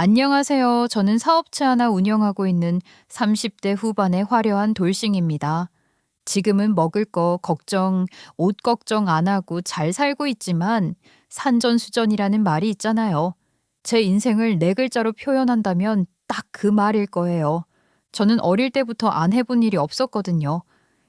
안녕하세요. 저는 사업체 하나 운영하고 있는 30대 후반의 화려한 돌싱입니다. 지금은 먹을 거 걱정, 옷 걱정 안 하고 잘 살고 있지만 산전수전이라는 말이 있잖아요. 제 인생을 네 글자로 표현한다면 딱 그 말일 거예요. 저는 어릴 때부터 안 해본 일이 없었거든요.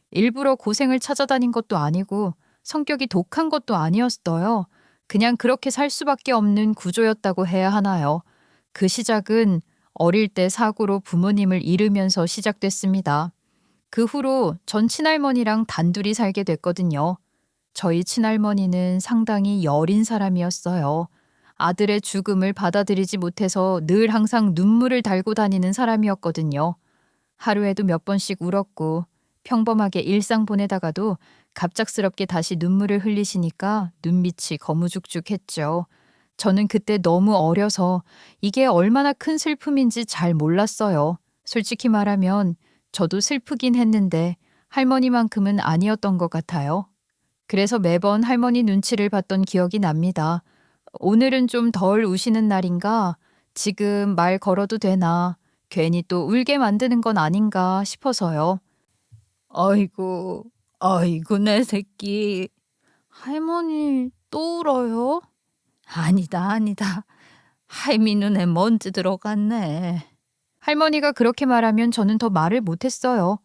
일부러 고생을 찾아다닌 것도 아니고 성격이 독한 것도 아니었어요. 그냥 그렇게 살 수밖에 없는 구조였다고 해야 하나요? 그 시작은 어릴 때 사고로 부모님을 잃으면서 시작됐습니다. 그 후로 전 친할머니랑 단둘이 살게 됐거든요. 저희 친할머니는 상당히 여린 사람이었어요. 아들의 죽음을 받아들이지 못해서 늘 항상 눈물을 달고 다니는 사람이었거든요. 하루에도 몇 번씩 울었고 평범하게 일상 보내다가도 갑작스럽게 다시 눈물을 흘리시니까 눈빛이 거무죽죽했죠. 저는 그때 너무 어려서 이게 얼마나 큰 슬픔인지 잘 몰랐어요. 솔직히 말하면 저도 슬프긴 했는데 할머니만큼은 아니었던 것 같아요. 그래서 매번 할머니 눈치를 봤던 기억이 납니다. 오늘은 좀 덜 우시는 날인가? 지금 말 걸어도 되나? 괜히 또 울게 만드는 건 아닌가 싶어서요. 아이고, 아이고, 내 새끼. 할머니 또 울어요? 아니다, 아니다. 할미 눈에 먼지 들어갔네. 할머니가 그렇게 말하면 저는 더 말을 못했어요.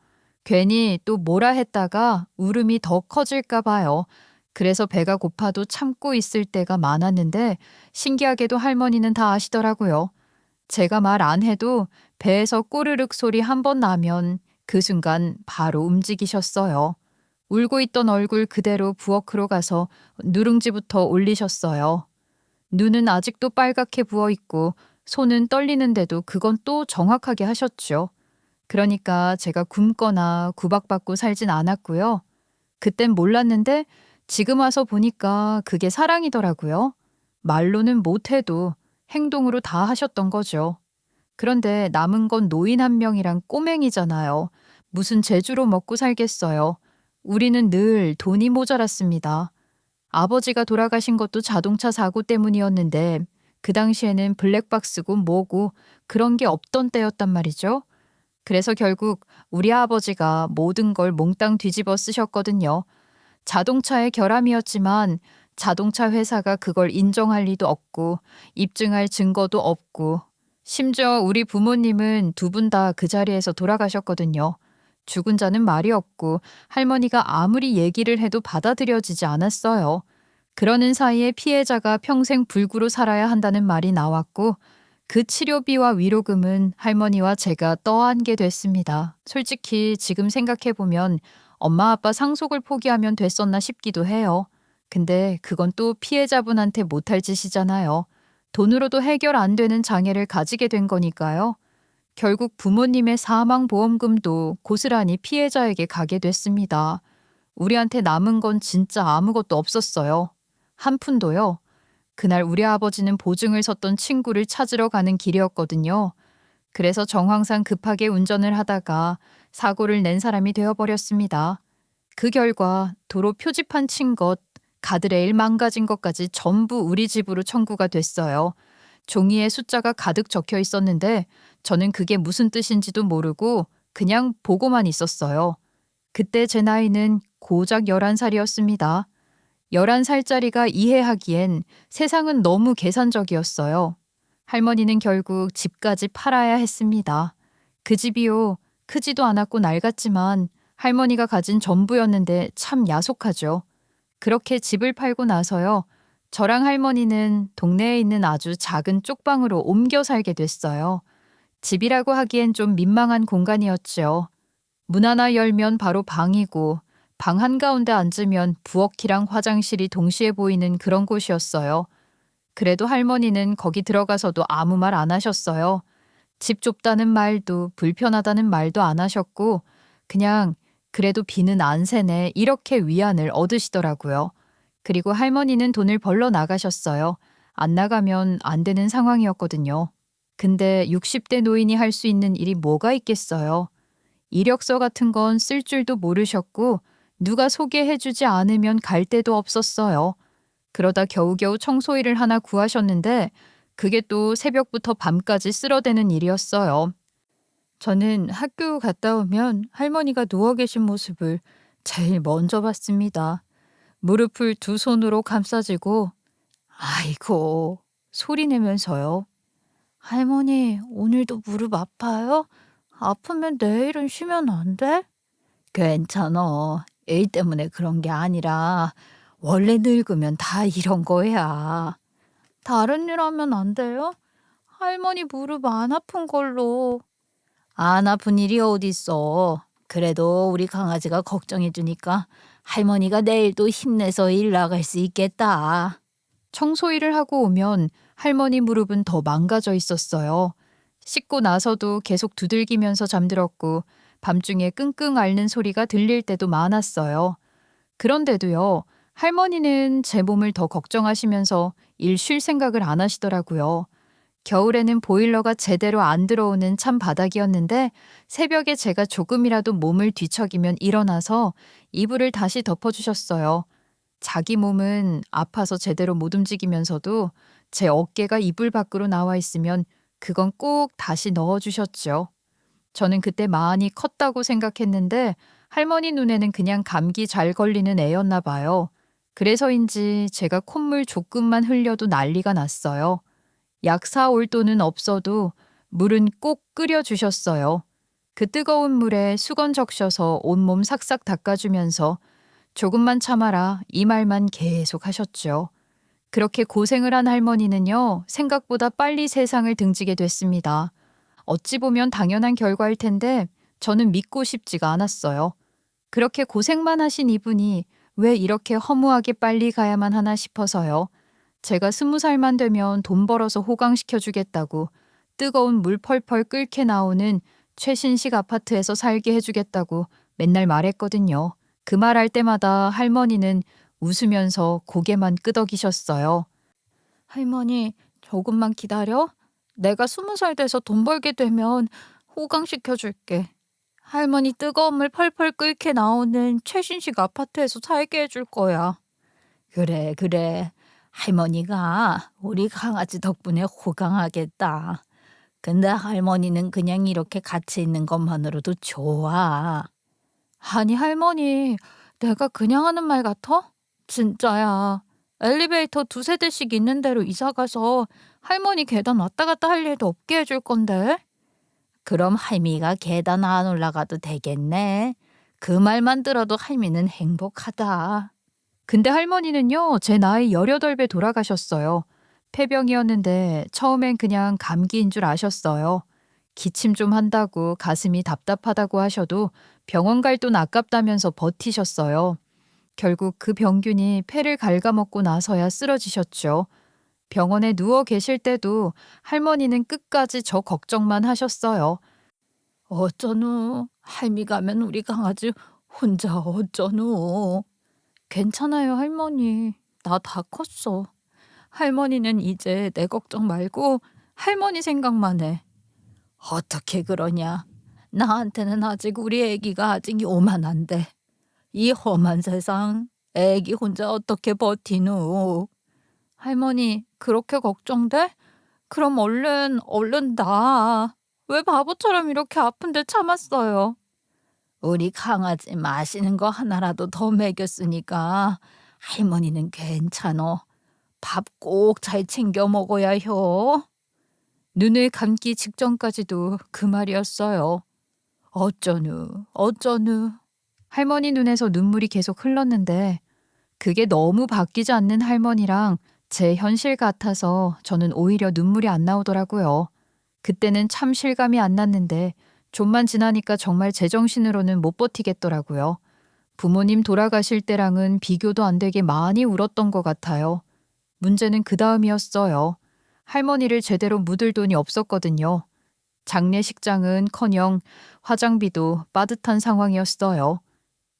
괜히 또 뭐라 했다가 울음이 더 커질까 봐요. 그래서 배가 고파도 참고 있을 때가 많았는데 신기하게도 할머니는 다 아시더라고요. 제가 말 안 해도 배에서 꼬르륵 소리 한 번 나면 그 순간 바로 움직이셨어요. 울고 있던 얼굴 그대로 부엌으로 가서 누룽지부터 올리셨어요. 눈은 아직도 빨갛게 부어 있고 손은 떨리는데도 그건 또 정확하게 하셨죠. 그러니까 제가 굶거나 구박받고 살진 않았고요. 그땐 몰랐는데 지금 와서 보니까 그게 사랑이더라고요. 말로는 못해도 행동으로 다 하셨던 거죠. 그런데 남은 건 노인 한 명이랑 꼬맹이잖아요. 무슨 재주로 먹고 살겠어요. 우리는 늘 돈이 모자랐습니다. 아버지가 돌아가신 것도 자동차 사고 때문이었는데 그 당시에는 블랙박스고 뭐고 그런 게 없던 때였단 말이죠. 그래서 결국 우리 아버지가 모든 걸 몽땅 뒤집어 쓰셨거든요. 자동차의 결함이었지만 자동차 회사가 그걸 인정할 리도 없고 입증할 증거도 없고 심지어 우리 부모님은 두 분 다 그 자리에서 돌아가셨거든요. 죽은 자는 말이 없고 할머니가 아무리 얘기를 해도 받아들여지지 않았어요. 그러는 사이에 피해자가 평생 불구로 살아야 한다는 말이 나왔고 그 치료비와 위로금은 할머니와 제가 떠안게 됐습니다. 솔직히 지금 생각해보면 엄마 아빠 상속을 포기하면 됐었나 싶기도 해요. 근데 그건 또 피해자분한테 못할 짓이잖아요. 돈으로도 해결 안 되는 장애를 가지게 된 거니까요. 결국 부모님의 사망보험금도 고스란히 피해자에게 가게 됐습니다. 우리한테 남은 건 진짜 아무것도 없었어요. 한 푼도요. 그날 우리 아버지는 보증을 섰던 친구를 찾으러 가는 길이었거든요. 그래서 정황상 급하게 운전을 하다가 사고를 낸 사람이 되어버렸습니다. 그 결과 도로 표지판 친 것, 가드레일 망가진 것까지 전부 우리 집으로 청구가 됐어요. 종이에 숫자가 가득 적혀 있었는데 저는 그게 무슨 뜻인지도 모르고 그냥 보고만 있었어요. 그때 제 나이는 고작 11살이었습니다. 11살짜리가 이해하기엔 세상은 너무 계산적이었어요. 할머니는 결국 집까지 팔아야 했습니다. 그 집이요, 크지도 않았고 낡았지만 할머니가 가진 전부였는데 참 야속하죠. 그렇게 집을 팔고 나서요, 저랑 할머니는 동네에 있는 아주 작은 쪽방으로 옮겨 살게 됐어요. 집이라고 하기엔 좀 민망한 공간이었죠. 문 하나 열면 바로 방이고 방 한가운데 앉으면 부엌이랑 화장실이 동시에 보이는 그런 곳이었어요. 그래도 할머니는 거기 들어가서도 아무 말 안 하셨어요. 집 좁다는 말도 불편하다는 말도 안 하셨고 그냥 그래도 비는 안 새네 이렇게 위안을 얻으시더라고요. 그리고 할머니는 돈을 벌러 나가셨어요. 안 나가면 안 되는 상황이었거든요. 근데 60대 노인이 할 수 있는 일이 뭐가 있겠어요. 이력서 같은 건 쓸 줄도 모르셨고 누가 소개해주지 않으면 갈 데도 없었어요. 그러다 겨우겨우 청소일을 하나 구하셨는데 그게 또 새벽부터 밤까지 쓸어대는 일이었어요. 저는 학교 갔다 오면 할머니가 누워 계신 모습을 제일 먼저 봤습니다. 무릎을 두 손으로 감싸쥐고 아이고 소리 내면서요. 할머니, 오늘도 무릎 아파요? 아프면 내일은 쉬면 안 돼? 괜찮아. 일 때문에 그런 게 아니라 원래 늙으면 다 이런 거야. 다른 일 하면 안 돼요? 할머니 무릎 안 아픈 걸로. 안 아픈 일이 어딨어. 그래도 우리 강아지가 걱정해 주니까 할머니가 내일도 힘내서 일 나갈 수 있겠다. 청소 일을 하고 오면 할머니 무릎은 더 망가져 있었어요. 씻고 나서도 계속 두들기면서 잠들었고 밤중에 끙끙 앓는 소리가 들릴 때도 많았어요. 그런데도요, 할머니는 제 몸을 더 걱정하시면서 일 쉴 생각을 안 하시더라고요. 겨울에는 보일러가 제대로 안 들어오는 찬 바닥이었는데 새벽에 제가 조금이라도 몸을 뒤척이면 일어나서 이불을 다시 덮어주셨어요. 자기 몸은 아파서 제대로 못 움직이면서도 제 어깨가 이불 밖으로 나와 있으면 그건 꼭 다시 넣어주셨죠. 저는 그때 많이 컸다고 생각했는데 할머니 눈에는 그냥 감기 잘 걸리는 애였나 봐요. 그래서인지 제가 콧물 조금만 흘려도 난리가 났어요. 약 사올 돈은 없어도 물은 꼭 끓여주셨어요. 그 뜨거운 물에 수건 적셔서 온몸 싹싹 닦아주면서 조금만 참아라 이 말만 계속 하셨죠. 그렇게 고생을 한 할머니는요, 생각보다 빨리 세상을 등지게 됐습니다. 어찌 보면 당연한 결과일 텐데 저는 믿고 싶지가 않았어요. 그렇게 고생만 하신 이분이 왜 이렇게 허무하게 빨리 가야만 하나 싶어서요. 제가 20살만 되면 돈 벌어서 호강시켜 주겠다고 뜨거운 물 펄펄 끓게 나오는 최신식 아파트에서 살게 해주겠다고 맨날 말했거든요. 그 말 할 때마다 할머니는 웃으면서 고개만 끄덕이셨어요. 할머니, 조금만 기다려. 내가 20살 돼서 돈 벌게 되면 호강시켜 줄게. 할머니 뜨거운 물 펄펄 끓게 나오는 최신식 아파트에서 살게 해줄 거야. 그래, 그래. 할머니가 우리 강아지 덕분에 호강하겠다. 근데 할머니는 그냥 이렇게 같이 있는 것만으로도 좋아. 아니, 할머니, 내가 그냥 하는 말 같아? 진짜야. 엘리베이터 두세 대씩 있는 데로 이사 가서 할머니 계단 왔다 갔다 할 일도 없게 해줄 건데. 그럼 할미가 계단 안 올라가도 되겠네. 그 말만 들어도 할미는 행복하다. 근데 할머니는요, 제 나이 18배 돌아가셨어요. 폐병이었는데 처음엔 그냥 감기인 줄 아셨어요. 기침 좀 한다고 가슴이 답답하다고 하셔도 병원 갈 돈 아깝다면서 버티셨어요. 결국 그 병균이 폐를 갉아먹고 나서야 쓰러지셨죠. 병원에 누워 계실 때도 할머니는 끝까지 저 걱정만 하셨어요. 어쩌누? 할미 가면 우리 강아지 혼자 어쩌누? 괜찮아요, 할머니. 나 다 컸어. 할머니는 이제 내 걱정 말고 할머니 생각만 해. 어떻게 그러냐? 나한테는 아직 우리 애기가 아직 요만한데. 이 험한 세상, 애기 혼자 어떻게 버티누? 할머니, 그렇게 걱정돼? 그럼 얼른 나. 왜 바보처럼 이렇게 아픈데 참았어요? 우리 강아지 마시는 거 하나라도 더 먹였으니까 할머니는 괜찮어. 밥 꼭 잘 챙겨 먹어야 혀. 눈을 감기 직전까지도 그 말이었어요. 어쩌누. 할머니 눈에서 눈물이 계속 흘렀는데 그게 너무 바뀌지 않는 할머니랑 제 현실 같아서 저는 오히려 눈물이 안 나오더라고요. 그때는 참 실감이 안 났는데 좀만 지나니까 정말 제정신으로는 못 버티겠더라고요. 부모님 돌아가실 때랑은 비교도 안 되게 많이 울었던 것 같아요. 문제는 그 다음이었어요. 할머니를 제대로 묻을 돈이 없었거든요. 장례식장은커녕 화장비도 빠듯한 상황이었어요.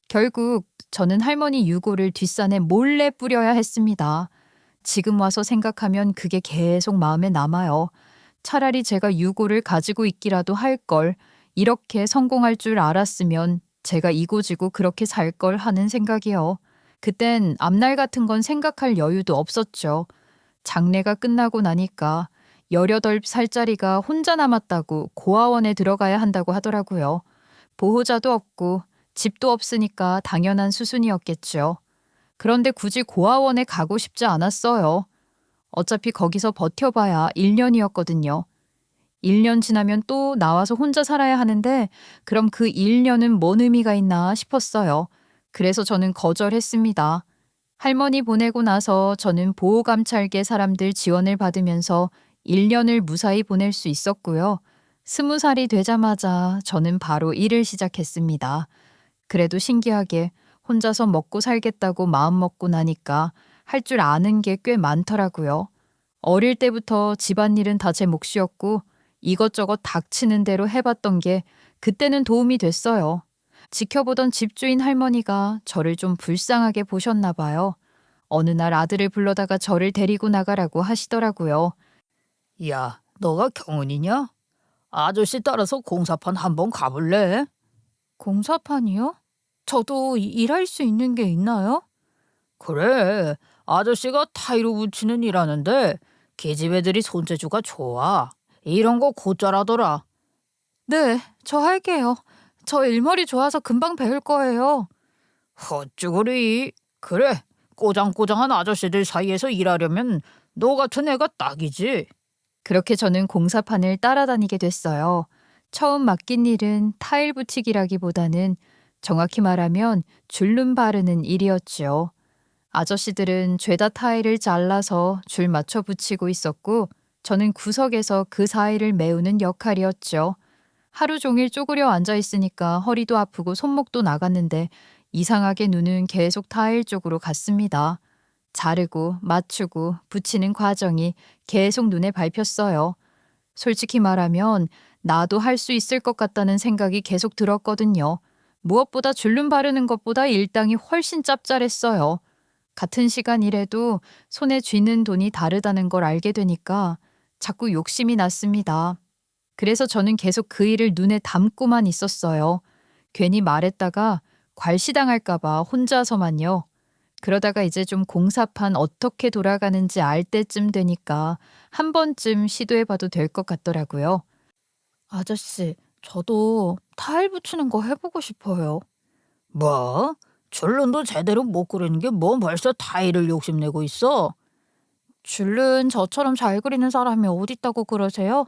결국 저는 할머니 유골을 뒷산에 몰래 뿌려야 했습니다. 지금 와서 생각하면 그게 계속 마음에 남아요. 차라리 제가 유골을 가지고 있기라도 할 걸, 이렇게 성공할 줄 알았으면 제가 이고지고 그렇게 살 걸 하는 생각이요. 그땐 앞날 같은 건 생각할 여유도 없었죠. 장례가 끝나고 나니까 18살짜리가 혼자 남았다고 고아원에 들어가야 한다고 하더라고요. 보호자도 없고 집도 없으니까 당연한 수순이었겠죠. 그런데 굳이 고아원에 가고 싶지 않았어요. 어차피 거기서 버텨봐야 1년이었거든요. 1년 지나면 또 나와서 혼자 살아야 하는데 그럼 그 1년은 뭔 의미가 있나 싶었어요. 그래서 저는 거절했습니다. 할머니 보내고 나서 저는 보호감찰계 사람들 지원을 받으면서 1년을 무사히 보낼 수 있었고요. 20살이 되자마자 저는 바로 일을 시작했습니다. 그래도 신기하게 혼자서 먹고 살겠다고 마음먹고 나니까 할 줄 아는 게 꽤 많더라고요. 어릴 때부터 집안일은 다 제 몫이었고 이것저것 닥치는 대로 해봤던 게 그때는 도움이 됐어요. 지켜보던 집주인 할머니가 저를 좀 불쌍하게 보셨나 봐요. 어느 날 아들을 불러다가 저를 데리고 나가라고 하시더라고요. 야, 너가 경은이냐? 아저씨 따라서 공사판 한번 가볼래? 공사판이요? 저도 일할 수 있는 게 있나요? 그래, 아저씨가 타일로 붙이는 일하는데 계집 애들이 손재주가 좋아. 이런 거 곧잘하더라. 네, 저 할게요. 저 일머리 좋아서 금방 배울 거예요. 헛쭈구리. 그래, 꼬장꼬장한 아저씨들 사이에서 일하려면 너 같은 애가 딱이지. 그렇게 저는 공사판을 따라다니게 됐어요. 처음 맡긴 일은 타일 붙이기라기보다는 정확히 말하면 줄눈 바르는 일이었지요. 아저씨들은 죄다 타일을 잘라서 줄 맞춰 붙이고 있었고 저는 구석에서 그 사이를 메우는 역할이었죠. 하루 종일 쪼그려 앉아 있으니까 허리도 아프고 손목도 나갔는데 이상하게 눈은 계속 타일 쪽으로 갔습니다. 자르고 맞추고 붙이는 과정이 계속 눈에 밟혔어요. 솔직히 말하면 나도 할 수 있을 것 같다는 생각이 계속 들었거든요. 무엇보다 줄눈 바르는 것보다 일당이 훨씬 짭짤했어요. 같은 시간 일해도 손에 쥐는 돈이 다르다는 걸 알게 되니까 자꾸 욕심이 났습니다. 그래서 저는 계속 그 일을 눈에 담고만 있었어요. 괜히 말했다가 괄시당할까봐 혼자서만요. 그러다가 이제 좀 공사판 어떻게 돌아가는지 알 때쯤 되니까 한 번쯤 시도해봐도 될 것 같더라고요. 아저씨, 저도 타일 붙이는 거 해보고 싶어요. 뭐? 줄눈도 제대로 못 그리는 게 뭐 벌써 타일을 욕심내고 있어? 줄은 저처럼 잘 그리는 사람이 어딨다고 그러세요?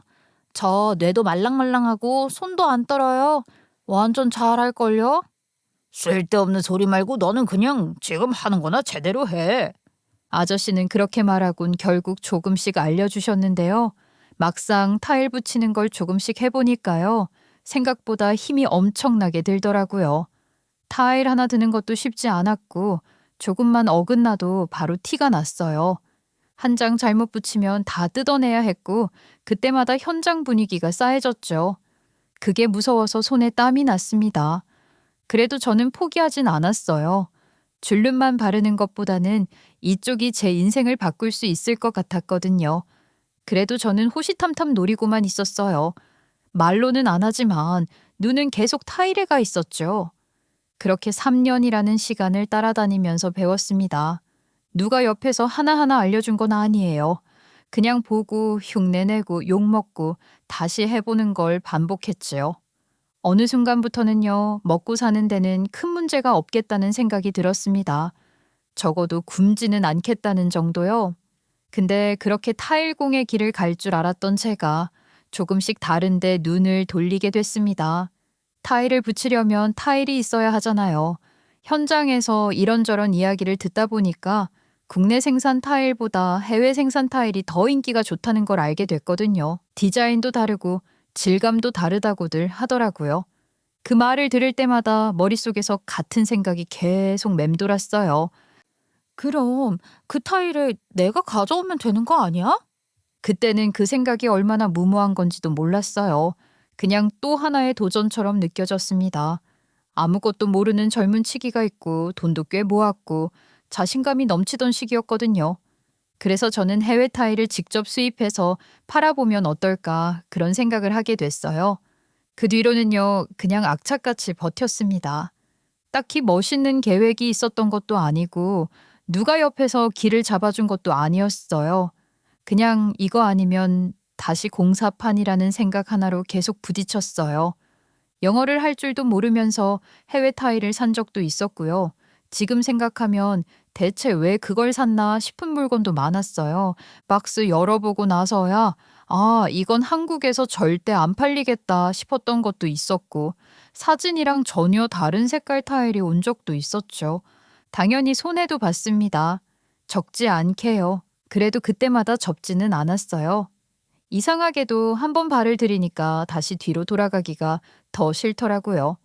저 뇌도 말랑말랑하고 손도 안 떨어요. 완전 잘할걸요? 쓸데없는 소리 말고 너는 그냥 지금 하는 거나 제대로 해. 아저씨는 그렇게 말하곤 결국 조금씩 알려주셨는데요. 막상 타일 붙이는 걸 조금씩 해보니까요. 생각보다 힘이 엄청나게 들더라고요. 타일 하나 드는 것도 쉽지 않았고 조금만 어긋나도 바로 티가 났어요. 한 장 잘못 붙이면 다 뜯어내야 했고 그때마다 현장 분위기가 싸해졌죠. 그게 무서워서 손에 땀이 났습니다. 그래도 저는 포기하진 않았어요. 줄눈만 바르는 것보다는 이쪽이 제 인생을 바꿀 수 있을 것 같았거든요. 그래도 저는 호시탐탐 노리고만 있었어요. 말로는 안 하지만 눈은 계속 타일에 가 있었죠. 그렇게 3년이라는 시간을 따라다니면서 배웠습니다. 누가 옆에서 하나하나 알려준 건 아니에요. 그냥 보고 흉내내고 욕먹고 다시 해보는 걸 반복했지요. 어느 순간부터는요, 먹고 사는 데는 큰 문제가 없겠다는 생각이 들었습니다. 적어도 굶지는 않겠다는 정도요. 근데 그렇게 타일공의 길을 갈 줄 알았던 제가 조금씩 다른데 눈을 돌리게 됐습니다. 타일을 붙이려면 타일이 있어야 하잖아요. 현장에서 이런저런 이야기를 듣다 보니까 국내 생산 타일보다 해외 생산 타일이 더 인기가 좋다는 걸 알게 됐거든요. 디자인도 다르고 질감도 다르다고들 하더라고요. 그 말을 들을 때마다 머릿속에서 같은 생각이 계속 맴돌았어요. 그럼 그 타일을 내가 가져오면 되는 거 아니야? 그때는 그 생각이 얼마나 무모한 건지도 몰랐어요. 그냥 또 하나의 도전처럼 느껴졌습니다. 아무것도 모르는 젊은 치기가 있고 돈도 꽤 모았고 자신감이 넘치던 시기였거든요. 그래서 저는 해외 타일을 직접 수입해서 팔아보면 어떨까 그런 생각을 하게 됐어요. 그 뒤로는요, 그냥 악착같이 버텼습니다. 딱히 멋있는 계획이 있었던 것도 아니고 누가 옆에서 길을 잡아준 것도 아니었어요. 그냥 이거 아니면 다시 공사판이라는 생각 하나로 계속 부딪혔어요. 영어를 할 줄도 모르면서 해외 타일을 산 적도 있었고요. 지금 생각하면 대체 왜 그걸 샀나 싶은 물건도 많았어요. 박스 열어보고 나서야 이건 한국에서 절대 안 팔리겠다 싶었던 것도 있었고, 사진이랑 전혀 다른 색깔 타일이 온 적도 있었죠. 당연히 손해도 봤습니다. 적지 않게요. 그래도 그때마다 접지는 않았어요. 이상하게도 한 번 발을 들이니까 다시 뒤로 돌아가기가 더 싫더라고요.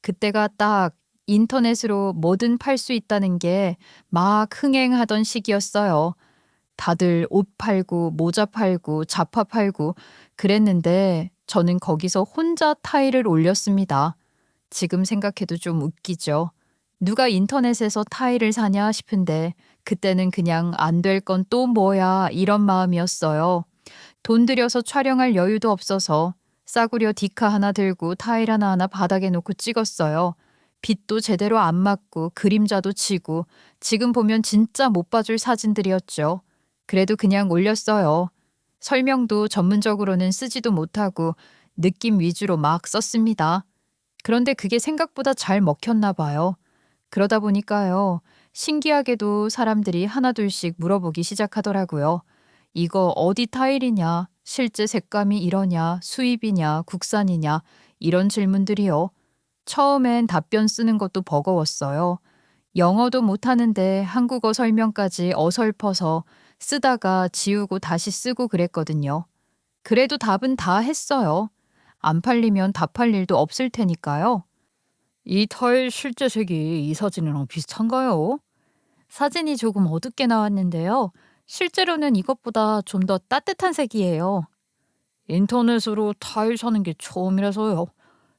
그때가 딱 인터넷으로 뭐든 팔 수 있다는 게 막 흥행하던 시기였어요. 다들 옷 팔고 모자 팔고 자파 팔고 그랬는데 저는 거기서 혼자 타일을 올렸습니다. 지금 생각해도 좀 웃기죠. 누가 인터넷에서 타일을 사냐 싶은데 그때는 그냥 안 될 건 또 뭐야 이런 마음이었어요. 돈 들여서 촬영할 여유도 없어서 싸구려 디카 하나 들고 타일 하나하나 바닥에 놓고 찍었어요. 빛도 제대로 안 맞고 그림자도 지고 지금 보면 진짜 못 봐줄 사진들이었죠. 그래도 그냥 올렸어요. 설명도 전문적으로는 쓰지도 못하고 느낌 위주로 막 썼습니다. 그런데 그게 생각보다 잘 먹혔나 봐요. 그러다 보니까요. 신기하게도 사람들이 하나둘씩 물어보기 시작하더라고요. 이거 어디 타일이냐? 실제 색감이 이러냐? 수입이냐? 국산이냐? 이런 질문들이요. 처음엔 답변 쓰는 것도 버거웠어요. 영어도 못하는데 한국어 설명까지 어설퍼서 쓰다가 지우고 다시 쓰고 그랬거든요. 그래도 답은 다 했어요. 안 팔리면 답할 일도 없을 테니까요. 이 타일 실제 색이 이 사진이랑 비슷한가요? 사진이 조금 어둡게 나왔는데요. 실제로는 이것보다 좀 더 따뜻한 색이에요. 인터넷으로 타일 사는 게 처음이라서요.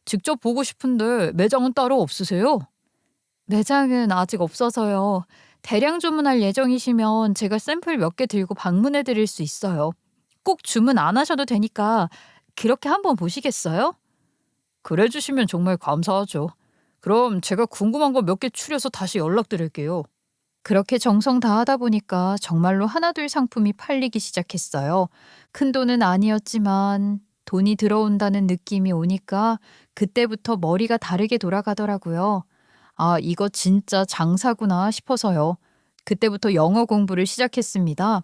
직접 보고 싶은데 매장은 따로 없으세요? 매장은 아직 없어서요. 대량 주문할 예정이시면 제가 샘플 몇 개 들고 방문해 드릴 수 있어요. 꼭 주문 안 하셔도 되니까 그렇게 한번 보시겠어요? 그래 주시면 정말 감사하죠. 그럼 제가 궁금한 거 몇 개 추려서 다시 연락드릴게요. 그렇게 정성 다하다 보니까 정말로 하나둘 상품이 팔리기 시작했어요. 큰 돈은 아니었지만 돈이 들어온다는 느낌이 오니까 그때부터 머리가 다르게 돌아가더라고요. 이거 진짜 장사구나 싶어서요. 그때부터 영어 공부를 시작했습니다.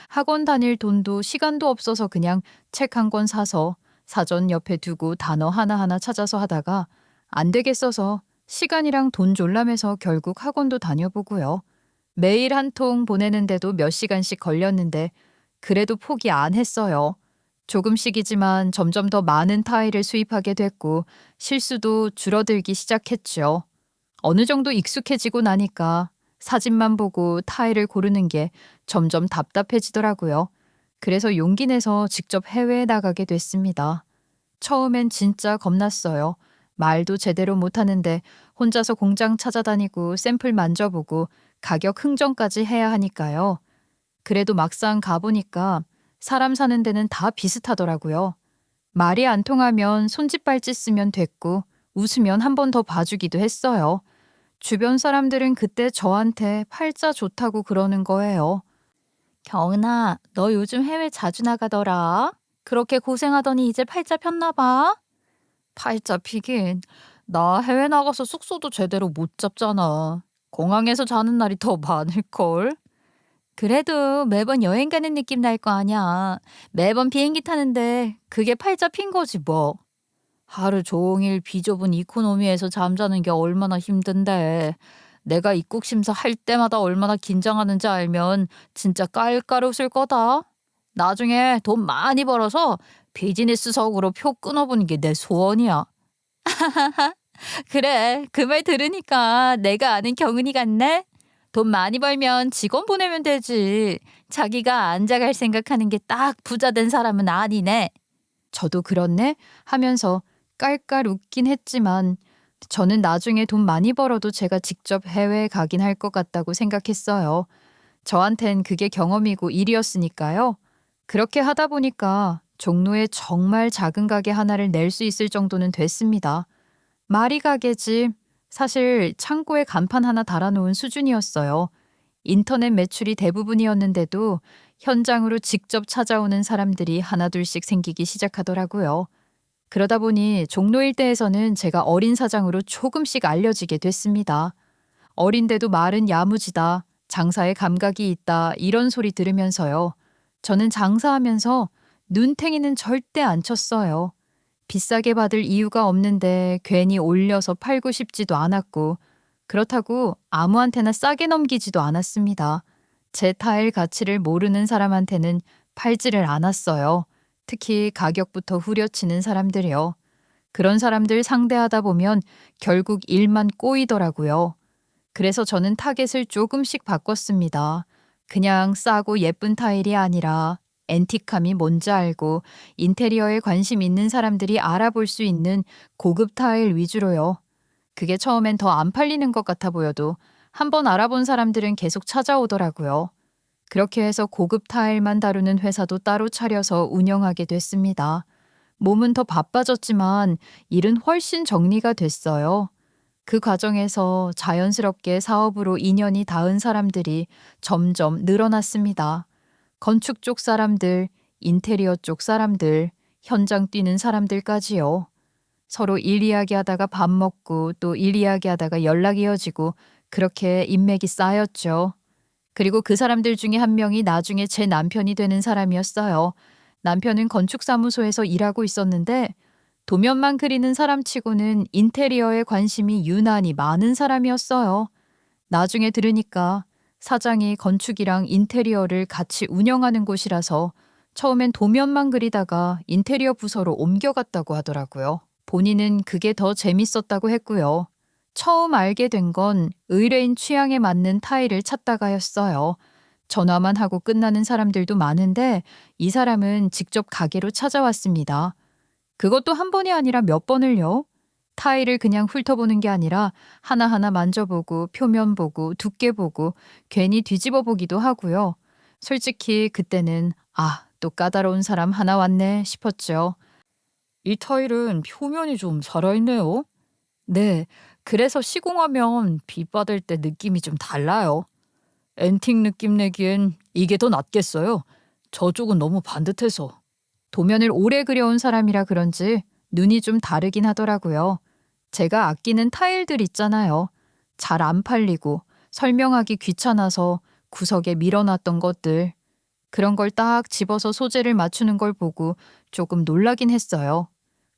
학원 다닐 돈도 시간도 없어서 그냥 책 한 권 사서 사전 옆에 두고 단어 하나하나 찾아서 하다가 안 되겠어서 시간이랑 돈 졸라매서 결국 학원도 다녀보고요. 매일 한 통 보내는데도 몇 시간씩 걸렸는데 그래도 포기 안 했어요. 조금씩이지만 점점 더 많은 타일을 수입하게 됐고 실수도 줄어들기 시작했죠. 어느 정도 익숙해지고 나니까 사진만 보고 타일을 고르는 게 점점 답답해지더라고요. 그래서 용기 내서 직접 해외에 나가게 됐습니다. 처음엔 진짜 겁났어요. 말도 제대로 못하는데 혼자서 공장 찾아다니고 샘플 만져보고 가격 흥정까지 해야 하니까요. 그래도 막상 가보니까 사람 사는 데는 다 비슷하더라고요. 말이 안 통하면 손짓발짓 쓰면 됐고 웃으면 한 번 더 봐주기도 했어요. 주변 사람들은 그때 저한테 팔자 좋다고 그러는 거예요. 경은아, 너 요즘 해외 자주 나가더라. 그렇게 고생하더니 이제 팔자 폈나 봐. 팔자 피긴. 나 해외 나가서 숙소도 제대로 못 잡잖아. 공항에서 자는 날이 더 많을걸? 그래도 매번 여행 가는 느낌 날 거 아니야. 매번 비행기 타는데 그게 팔자 핀 거지 뭐. 하루 종일 비좁은 이코노미에서 잠자는 게 얼마나 힘든데. 내가 입국 심사 할 때마다 얼마나 긴장하는지 알면 진짜 깔깔 웃을 거다. 나중에 돈 많이 벌어서 비즈니스석으로 표 끊어보는 게 내 소원이야. 그래, 그 말 들으니까 내가 아는 경은이 같네. 돈 많이 벌면 직원 보내면 되지. 자기가 앉아갈 생각하는 게 딱 부자 된 사람은 아니네. 저도 그렇네 하면서 깔깔 웃긴 했지만 저는 나중에 돈 많이 벌어도 제가 직접 해외에 가긴 할 것 같다고 생각했어요. 저한텐 그게 경험이고 일이었으니까요. 그렇게 하다 보니까 종로에 정말 작은 가게 하나를 낼 수 있을 정도는 됐습니다. 말이 가게지 사실 창고에 간판 하나 달아놓은 수준이었어요. 인터넷 매출이 대부분이었는데도 현장으로 직접 찾아오는 사람들이 하나둘씩 생기기 시작하더라고요. 그러다 보니 종로 일대에서는 제가 어린 사장으로 조금씩 알려지게 됐습니다. 어린데도 말은 야무지다, 장사에 감각이 있다 이런 소리 들으면서요. 저는 장사하면서 눈탱이는 절대 안 쳤어요. 비싸게 받을 이유가 없는데 괜히 올려서 팔고 싶지도 않았고 그렇다고 아무한테나 싸게 넘기지도 않았습니다. 제 타일 가치를 모르는 사람한테는 팔지를 않았어요. 특히 가격부터 후려치는 사람들이요. 그런 사람들 상대하다 보면 결국 일만 꼬이더라고요. 그래서 저는 타겟을 조금씩 바꿨습니다. 그냥 싸고 예쁜 타일이 아니라 앤틱함이 뭔지 알고 인테리어에 관심 있는 사람들이 알아볼 수 있는 고급 타일 위주로요. 그게 처음엔 더 안 팔리는 것 같아 보여도 한번 알아본 사람들은 계속 찾아오더라고요. 그렇게 해서 고급 타일만 다루는 회사도 따로 차려서 운영하게 됐습니다. 몸은 더 바빠졌지만 일은 훨씬 정리가 됐어요. 그 과정에서 자연스럽게 사업으로 인연이 닿은 사람들이 점점 늘어났습니다. 건축 쪽 사람들, 인테리어 쪽 사람들, 현장 뛰는 사람들까지요. 서로 일 이야기하다가 밥 먹고 또 일 이야기하다가 연락이 이어지고 그렇게 인맥이 쌓였죠. 그리고 그 사람들 중에 한 명이 나중에 제 남편이 되는 사람이었어요. 남편은 건축사무소에서 일하고 있었는데 도면만 그리는 사람치고는 인테리어에 관심이 유난히 많은 사람이었어요. 나중에 들으니까 사장이 건축이랑 인테리어를 같이 운영하는 곳이라서 처음엔 도면만 그리다가 인테리어 부서로 옮겨갔다고 하더라고요. 본인은 그게 더 재밌었다고 했고요. 처음 알게 된 건 의뢰인 취향에 맞는 타일을 찾다가였어요. 전화만 하고 끝나는 사람들도 많은데 이 사람은 직접 가게로 찾아왔습니다. 그것도 한 번이 아니라 몇 번을요. 타일을 그냥 훑어보는 게 아니라 하나하나 만져보고 표면 보고 두께 보고 괜히 뒤집어 보기도 하고요. 솔직히 그때는 또 까다로운 사람 하나 왔네 싶었죠. 이 타일은 표면이 좀 살아있네요. 네, 그래서 시공하면 비 받을 때 느낌이 좀 달라요. 앤틱 느낌 내기엔 이게 더 낫겠어요. 저쪽은 너무 반듯해서. 도면을 오래 그려온 사람이라 그런지 눈이 좀 다르긴 하더라고요. 제가 아끼는 타일들 있잖아요. 잘 안 팔리고 설명하기 귀찮아서 구석에 밀어놨던 것들. 그런 걸 딱 집어서 소재를 맞추는 걸 보고 조금 놀라긴 했어요.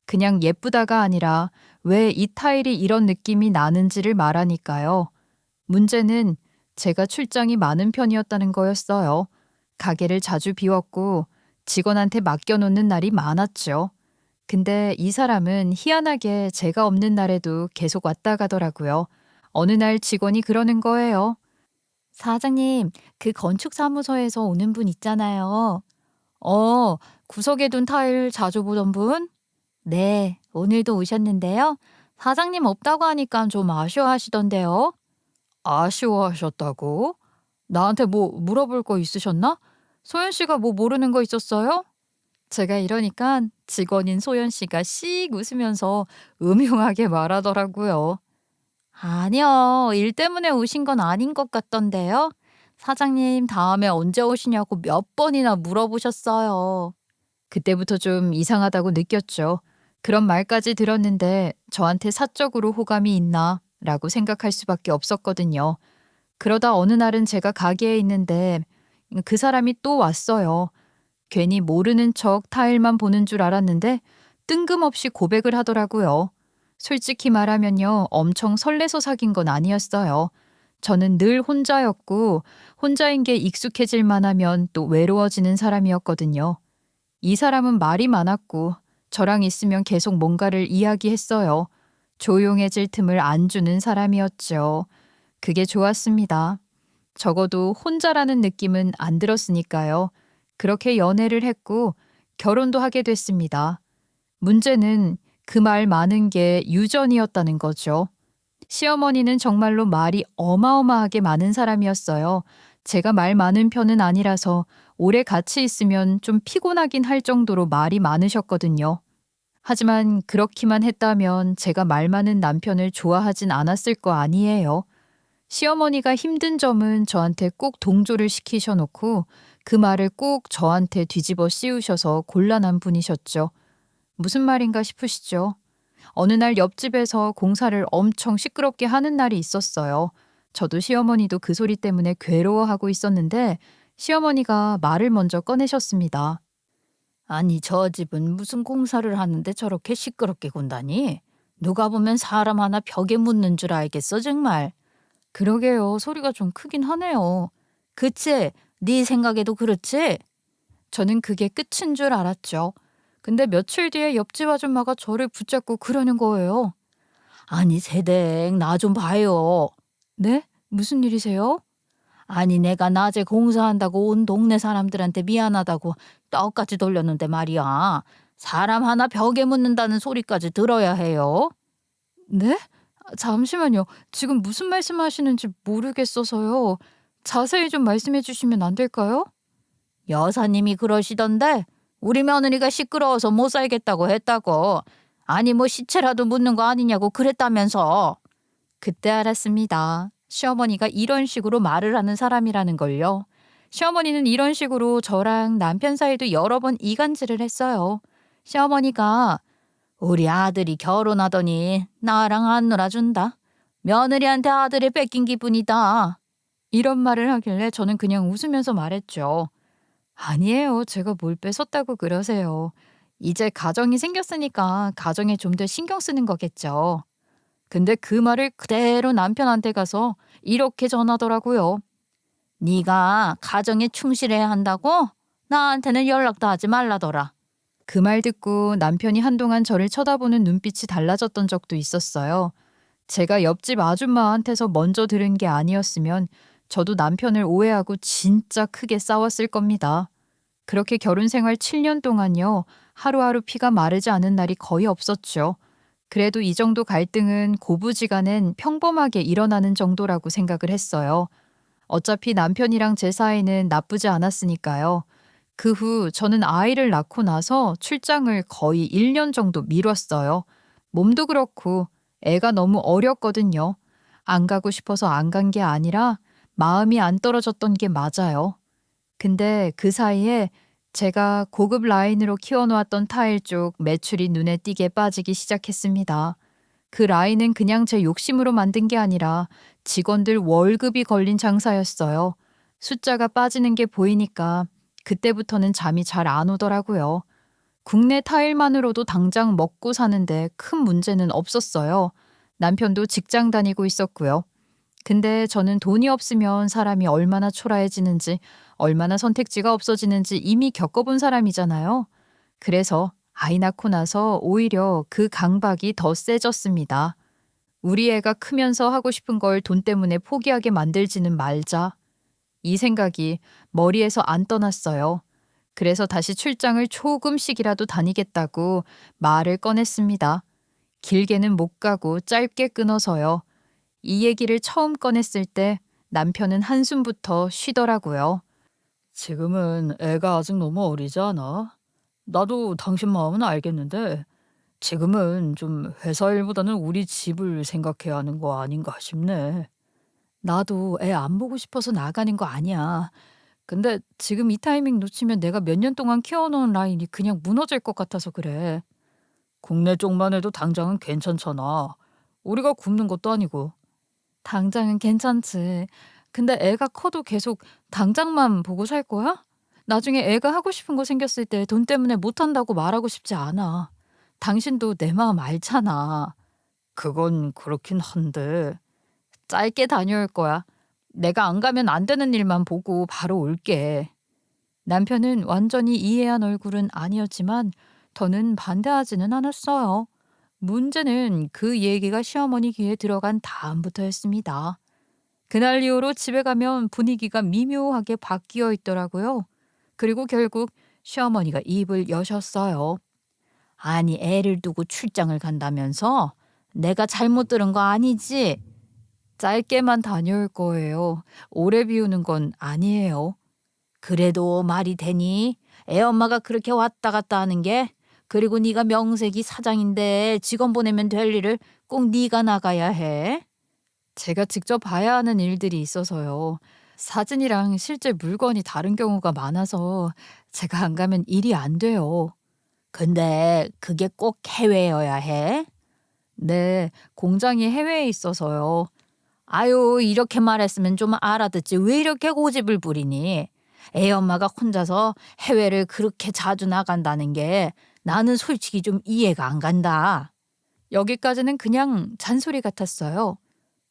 그냥 예쁘다가 아니라 왜 이 타일이 이런 느낌이 나는지를 말하니까요. 문제는 제가 출장이 많은 편이었다는 거였어요. 가게를 자주 비웠고 직원한테 맡겨놓는 날이 많았죠. 근데 이 사람은 희한하게 제가 없는 날에도 계속 왔다 가더라고요. 어느 날 직원이 그러는 거예요. 사장님, 그 건축사무소에서 오는 분 있잖아요. 구석에 둔 타일 자주 보던 분? 네, 오늘도 오셨는데요. 사장님 없다고 하니까 좀 아쉬워하시던데요. 아쉬워하셨다고? 나한테 뭐 물어볼 거 있으셨나? 소연 씨가 뭐 모르는 거 있었어요? 제가 이러니까 직원인 소연 씨가 씩 웃으면서 음흉하게 말하더라고요. 아니요, 일 때문에 오신 건 아닌 것 같던데요. 사장님 다음에 언제 오시냐고 몇 번이나 물어보셨어요. 그때부터 좀 이상하다고 느꼈죠. 그런 말까지 들었는데 저한테 사적으로 호감이 있나 라고 생각할 수밖에 없었거든요. 그러다 어느 날은 제가 가게에 있는데 그 사람이 또 왔어요. 괜히 모르는 척 타일만 보는 줄 알았는데 뜬금없이 고백을 하더라고요. 솔직히 말하면요, 엄청 설레서 사귄 건 아니었어요. 저는 늘 혼자였고 혼자인 게 익숙해질 만하면 또 외로워지는 사람이었거든요. 이 사람은 말이 많았고 저랑 있으면 계속 뭔가를 이야기했어요. 조용해질 틈을 안 주는 사람이었죠. 그게 좋았습니다. 적어도 혼자라는 느낌은 안 들었으니까요. 그렇게 연애를 했고 결혼도 하게 됐습니다. 문제는 그 말 많은 게 유전이었다는 거죠. 시어머니는 정말로 말이 어마어마하게 많은 사람이었어요. 제가 말 많은 편은 아니라서 오래 같이 있으면 좀 피곤하긴 할 정도로 말이 많으셨거든요. 하지만 그렇기만 했다면 제가 말 많은 남편을 좋아하진 않았을 거 아니에요. 시어머니가 힘든 점은 저한테 꼭 동조를 시키셔놓고 그 말을 꼭 저한테 뒤집어 씌우셔서 곤란한 분이셨죠. 무슨 말인가 싶으시죠? 어느 날 옆집에서 공사를 엄청 시끄럽게 하는 날이 있었어요. 저도 시어머니도 그 소리 때문에 괴로워하고 있었는데 시어머니가 말을 먼저 꺼내셨습니다. 아니, 저 집은 무슨 공사를 하는데 저렇게 시끄럽게 군다니? 누가 보면 사람 하나 벽에 묻는 줄 알겠어, 정말. 그러게요. 소리가 좀 크긴 하네요. 그치? 네 생각에도 그렇지? 저는 그게 끝인 줄 알았죠. 근데 며칠 뒤에 옆집 아줌마가 저를 붙잡고 그러는 거예요. 아니, 새댁, 나 좀 봐요. 네? 무슨 일이세요? 아니, 내가 낮에 공사한다고 온 동네 사람들한테 미안하다고 떡까지 돌렸는데 말이야. 사람 하나 벽에 묻는다는 소리까지 들어야 해요. 네? 잠시만요. 지금 무슨 말씀하시는지 모르겠어서요. 자세히 좀 말씀해 주시면 안 될까요? 여사님이 그러시던데 우리 며느리가 시끄러워서 못 살겠다고 했다고. 아니, 뭐 시체라도 묻는 거 아니냐고 그랬다면서. 그때 알았습니다. 시어머니가 이런 식으로 말을 하는 사람이라는 걸요. 시어머니는 이런 식으로 저랑 남편 사이도 여러 번 이간질을 했어요. 시어머니가 우리 아들이 결혼하더니 나랑 안 놀아준다. 며느리한테 아들이 뺏긴 기분이다. 이런 말을 하길래 저는 그냥 웃으면서 말했죠. 아니에요. 제가 뭘 뺏었다고 그러세요. 이제 가정이 생겼으니까 가정에 좀 더 신경 쓰는 거겠죠. 근데 그 말을 그대로 남편한테 가서 이렇게 전하더라고요. 네가 가정에 충실해야 한다고? 나한테는 연락도 하지 말라더라. 그 말 듣고 남편이 한동안 저를 쳐다보는 눈빛이 달라졌던 적도 있었어요. 제가 옆집 아줌마한테서 먼저 들은 게 아니었으면 저도 남편을 오해하고 진짜 크게 싸웠을 겁니다. 그렇게 결혼 생활 7년 동안요. 하루하루 피가 마르지 않은 날이 거의 없었죠. 그래도 이 정도 갈등은 고부지간엔 평범하게 일어나는 정도라고 생각을 했어요. 어차피 남편이랑 제 사이는 나쁘지 않았으니까요. 그 후 저는 아이를 낳고 나서 출장을 거의 1년 정도 미뤘어요. 몸도 그렇고 애가 너무 어렸거든요. 안 가고 싶어서 안 간 게 아니라 마음이 안 떨어졌던 게 맞아요. 근데 그 사이에 제가 고급 라인으로 키워놓았던 타일 쪽 매출이 눈에 띄게 빠지기 시작했습니다. 그 라인은 그냥 제 욕심으로 만든 게 아니라 직원들 월급이 걸린 장사였어요. 숫자가 빠지는 게 보이니까 그때부터는 잠이 잘 안 오더라고요. 국내 타일만으로도 당장 먹고 사는데 큰 문제는 없었어요. 남편도 직장 다니고 있었고요. 근데 저는 돈이 없으면 사람이 얼마나 초라해지는지, 얼마나 선택지가 없어지는지 이미 겪어본 사람이잖아요. 그래서 아이 낳고 나서 오히려 그 강박이 더 세졌습니다. 우리 애가 크면서 하고 싶은 걸 돈 때문에 포기하게 만들지는 말자. 이 생각이 머리에서 안 떠났어요. 그래서 다시 출장을 조금씩이라도 다니겠다고 말을 꺼냈습니다. 길게는 못 가고 짧게 끊어서요. 이 얘기를 처음 꺼냈을 때 남편은 한숨부터 쉬더라고요. 지금은 애가 아직 너무 어리지 않아? 나도 당신 마음은 알겠는데 지금은 좀 회사 일보다는 우리 집을 생각해야 하는 거 아닌가 싶네. 나도 애 안 보고 싶어서 나가는 거 아니야. 근데 지금 이 타이밍 놓치면 내가 몇 년 동안 키워놓은 라인이 그냥 무너질 것 같아서 그래. 국내 쪽만 해도 당장은 괜찮잖아. 우리가 굶는 것도 아니고. 당장은 괜찮지. 근데 애가 커도 계속 당장만 보고 살 거야? 나중에 애가 하고 싶은 거 생겼을 때 돈 때문에 못한다고 말하고 싶지 않아. 당신도 내 마음 알잖아. 그건 그렇긴 한데. 짧게 다녀올 거야. 내가 안 가면 안 되는 일만 보고 바로 올게. 남편은 완전히 이해한 얼굴은 아니었지만 더는 반대하지는 않았어요. 문제는 그 얘기가 시어머니 귀에 들어간 다음부터였습니다. 그날 이후로 집에 가면 분위기가 미묘하게 바뀌어 있더라고요. 그리고 결국 시어머니가 입을 여셨어요. 아니, 애를 두고 출장을 간다면서? 내가 잘못 들은 거 아니지? 짧게만 다녀올 거예요. 오래 비우는 건 아니에요. 그래도 말이 되니? 애 엄마가 그렇게 왔다 갔다 하는 게? 그리고 네가 명색이 사장인데 직원 보내면 될 일을 꼭 네가 나가야 해? 제가 직접 봐야 하는 일들이 있어서요. 사진이랑 실제 물건이 다른 경우가 많아서 제가 안 가면 일이 안 돼요. 근데 그게 꼭 해외여야 해? 네, 공장이 해외에 있어서요. 아유, 이렇게 말했으면 좀 알아듣지. 왜 이렇게 고집을 부리니? 애 엄마가 혼자서 해외를 그렇게 자주 나간다는 게 나는 솔직히 좀 이해가 안 간다. 여기까지는 그냥 잔소리 같았어요.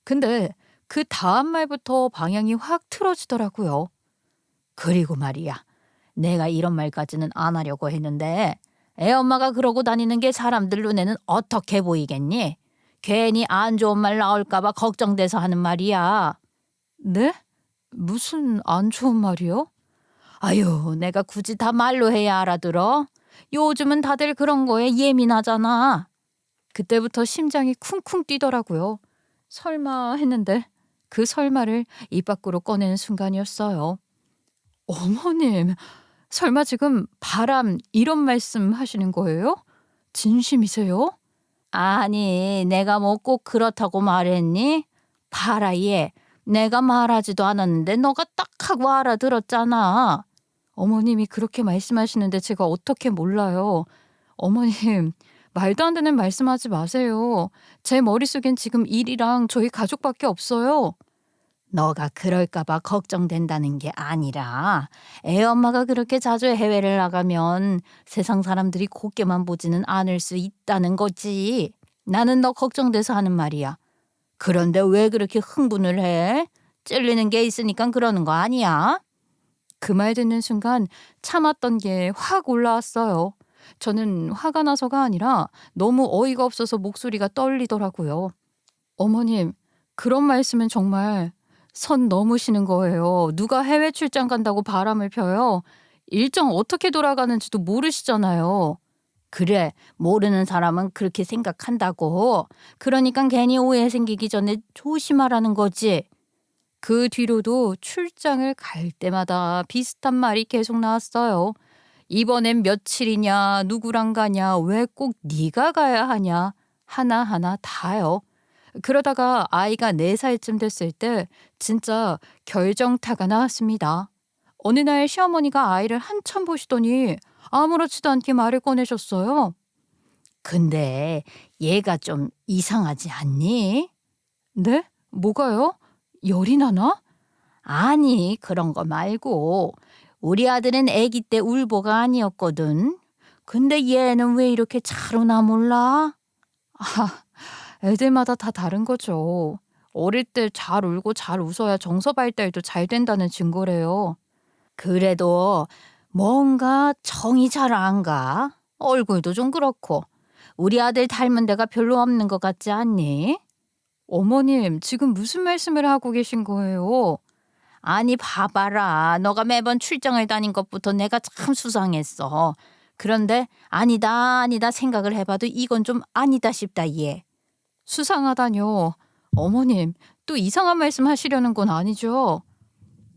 근데 그 다음 말부터 방향이 확 틀어지더라고요. 그리고 말이야. 내가 이런 말까지는 안 하려고 했는데 애 엄마가 그러고 다니는 게 사람들 눈에는 어떻게 보이겠니? 괜히 안 좋은 말 나올까 봐 걱정돼서 하는 말이야. 네? 무슨 안 좋은 말이요? 아유, 내가 굳이 다 말로 해야 알아들어? 요즘은 다들 그런 거에 예민하잖아. 그때부터 심장이 쿵쿵 뛰더라고요. 설마 했는데 그 설마를 입 밖으로 꺼내는 순간이었어요. 어머님, 설마 지금 바람 이런 말씀 하시는 거예요? 진심이세요? 아니, 내가 뭐 꼭 그렇다고 말했니? 봐라, 얘. 내가 말하지도 않았는데 너가 딱 하고 알아들었잖아. 어머님이 그렇게 말씀하시는데 제가 어떻게 몰라요. 어머님, 말도 안 되는 말씀하지 마세요. 제 머릿속엔 지금 일이랑 저희 가족밖에 없어요. 너가 그럴까 봐 걱정된다는 게 아니라 애 엄마가 그렇게 자주 해외를 나가면 세상 사람들이 곱게만 보지는 않을 수 있다는 거지. 나는 너 걱정돼서 하는 말이야. 그런데 왜 그렇게 흥분을 해? 찔리는 게 있으니까 그러는 거 아니야? 그 말 듣는 순간 참았던 게 확 올라왔어요. 저는 화가 나서가 아니라 너무 어이가 없어서 목소리가 떨리더라고요. 어머님, 그런 말씀은 정말 선 넘으시는 거예요. 누가 해외 출장 간다고 바람을 펴요? 일정 어떻게 돌아가는지도 모르시잖아요. 그래, 모르는 사람은 그렇게 생각한다고. 그러니까 괜히 오해 생기기 전에 조심하라는 거지. 그 뒤로도 출장을 갈 때마다 비슷한 말이 계속 나왔어요. 이번엔 며칠이냐, 누구랑 가냐, 왜 꼭 네가 가야 하냐, 하나하나 다요. 그러다가 아이가 4살쯤 됐을 때 진짜 결정타가 나왔습니다. 어느 날 시어머니가 아이를 한참 보시더니 아무렇지도 않게 말을 꺼내셨어요. 근데 얘가 좀 이상하지 않니? 네? 뭐가요? 열이 나나? 아니, 그런 거 말고. 우리 아들은 아기 때 울보가 아니었거든. 근데 얘는 왜 이렇게 잘 오나 몰라? 아, 애들마다 다 다른 거죠. 어릴 때 잘 울고 잘 웃어야 정서 발달도 잘 된다는 증거래요. 그래도 뭔가 정이 잘 안 가. 얼굴도 좀 그렇고. 우리 아들 닮은 데가 별로 없는 것 같지 않니? 어머님, 지금 무슨 말씀을 하고 계신 거예요? 아니, 봐봐라. 너가 매번 출장을 다닌 것부터 내가 참 수상했어. 그런데 아니다, 아니다 생각을 해봐도 이건 좀 아니다 싶다, 얘. 수상하다뇨. 어머님, 또 이상한 말씀 하시려는 건 아니죠?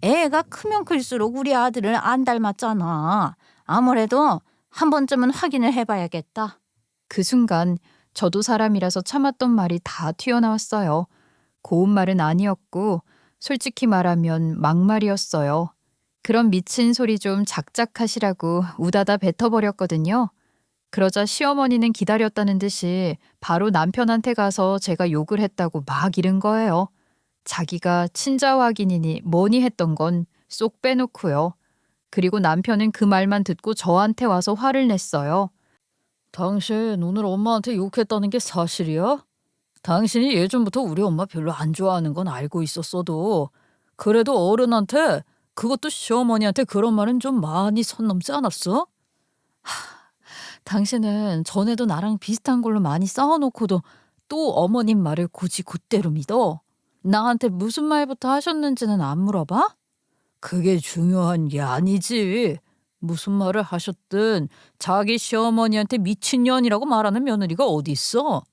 애가 크면 클수록 우리 아들을 안 닮았잖아. 아무래도 한 번쯤은 확인을 해봐야겠다. 그 순간 저도 사람이라서 참았던 말이 다 튀어나왔어요. 고운 말은 아니었고 솔직히 말하면 막말이었어요. 그런 미친 소리 좀 작작하시라고 우다다 뱉어버렸거든요. 그러자 시어머니는 기다렸다는 듯이 바로 남편한테 가서 제가 욕을 했다고 막 이른 거예요. 자기가 친자 확인이니 뭐니 했던 건 쏙 빼놓고요. 그리고 남편은 그 말만 듣고 저한테 와서 화를 냈어요. 당신 오늘 엄마한테 욕했다는 게 사실이야? 당신이 예전부터 우리 엄마 별로 안 좋아하는 건 알고 있었어도 그래도 어른한테 그것도 시어머니한테 그런 말은 좀 많이 선 넘지 않았어? 당신은 전에도 나랑 비슷한 걸로 많이 싸워놓고도 또 어머님 말을 굳이 곧대로 믿어? 나한테 무슨 말부터 하셨는지는 안 물어봐? 그게 중요한 게 아니지. 무슨 말을 하셨든 자기 시어머니한테 미친년이라고 말하는 며느리가 어디 있어?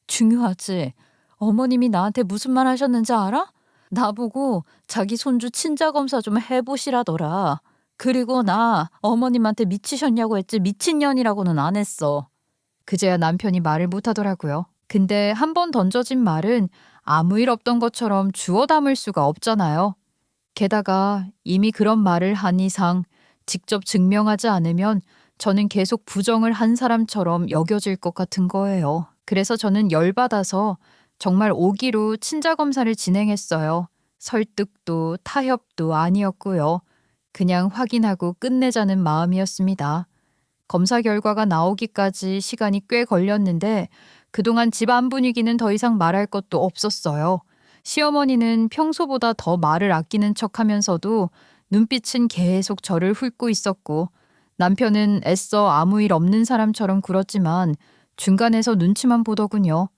중요하지. 어머님이 나한테 무슨 말 하셨는지 알아? 나보고 자기 손주 친자 검사 좀 해보시라더라. 그리고 나 어머님한테 미치셨냐고 했지 미친년이라고는 안 했어. 그제야 남편이 말을 못하더라고요. 근데 한 번 던져진 말은 아무 일 없던 것처럼 주워 담을 수가 없잖아요. 게다가 이미 그런 말을 한 이상 직접 증명하지 않으면 저는 계속 부정을 한 사람처럼 여겨질 것 같은 거예요. 그래서 저는 열받아서 정말 오기로 친자 검사를 진행했어요. 설득도 타협도 아니었고요. 그냥 확인하고 끝내자는 마음이었습니다. 검사 결과가 나오기까지 시간이 꽤 걸렸는데 그동안 집안 분위기는 더 이상 말할 것도 없었어요. 시어머니는 평소보다 더 말을 아끼는 척하면서도 눈빛은 계속 저를 훑고 있었고 남편은 애써 아무 일 없는 사람처럼 굴었지만 중간에서 눈치만 보더군요.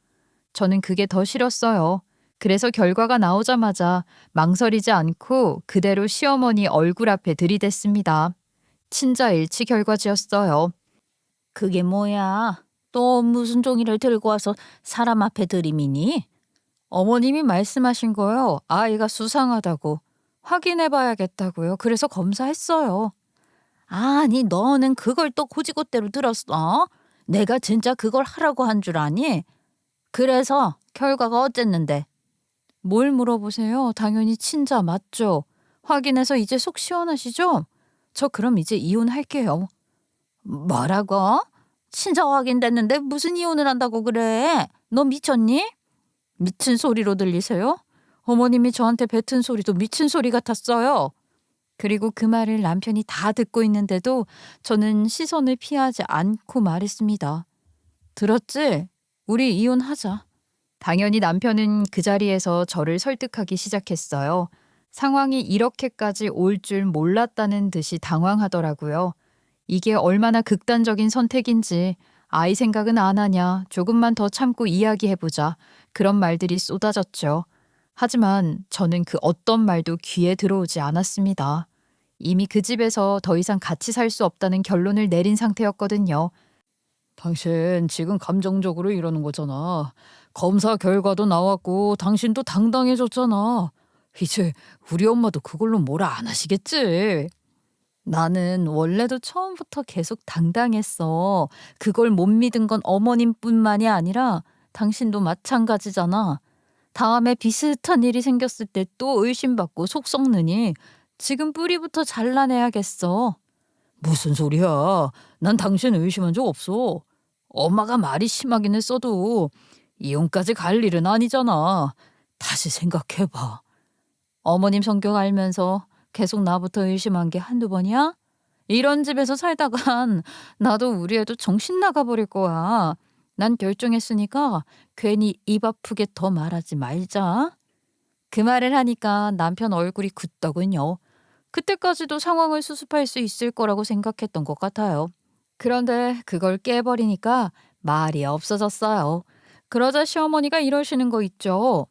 저는 그게 더 싫었어요. 그래서 결과가 나오자마자 망설이지 않고 그대로 시어머니 얼굴 앞에 들이댔습니다. 친자 일치 결과지였어요. 그게 뭐야? 또 무슨 종이를 들고 와서 사람 앞에 들이미니? 어머님이 말씀하신 거요. 아이가 수상하다고. 확인해 봐야겠다고요. 그래서 검사했어요. 아니, 너는 그걸 또 고지고대로 들었어? 내가 진짜 그걸 하라고 한 줄 아니? 그래서 결과가 어쨌는데? 뭘 물어보세요? 당연히 친자 맞죠? 확인해서 이제 속 시원하시죠? 저 그럼 이제 이혼할게요. 뭐라고? 친자 확인됐는데 무슨 이혼을 한다고 그래? 너 미쳤니? 미친 소리로 들리세요? 어머님이 저한테 뱉은 소리도 미친 소리 같았어요. 그리고 그 말을 남편이 다 듣고 있는데도 저는 시선을 피하지 않고 말했습니다. 들었지? 우리 이혼하자. 당연히 남편은 그 자리에서 저를 설득하기 시작했어요. 상황이 이렇게까지 올 줄 몰랐다는 듯이 당황하더라고요. 이게 얼마나 극단적인 선택인지 아이 생각은 안 하냐, 조금만 더 참고 이야기해보자. 그런 말들이 쏟아졌죠. 하지만 저는 그 어떤 말도 귀에 들어오지 않았습니다. 이미 그 집에서 더 이상 같이 살 수 없다는 결론을 내린 상태였거든요. 당신 지금 감정적으로 이러는 거잖아. 검사 결과도 나왔고 당신도 당당해졌잖아. 이제 우리 엄마도 그걸로 뭐라 안 하시겠지? 나는 원래도 처음부터 계속 당당했어. 그걸 못 믿은 건 어머님뿐만이 아니라 당신도 마찬가지잖아. 다음에 비슷한 일이 생겼을 때 또 의심받고 속 썩느니 지금 뿌리부터 잘라내야겠어. 무슨 소리야? 난 당신 의심한 적 없어. 엄마가 말이 심하긴 했어도 이혼까지 갈 일은 아니잖아. 다시 생각해봐. 어머님 성격 알면서 계속 나부터 의심한 게 한두 번이야? 이런 집에서 살다간 나도 우리 애도 정신 나가버릴 거야. 난 결정했으니까 괜히 입 아프게 더 말하지 말자. 그 말을 하니까 남편 얼굴이 굳더군요. 그때까지도 상황을 수습할 수 있을 거라고 생각했던 것 같아요. 그런데 그걸 깨버리니까 말이 없어졌어요. 그러자 시어머니가 이러시는 거 있죠.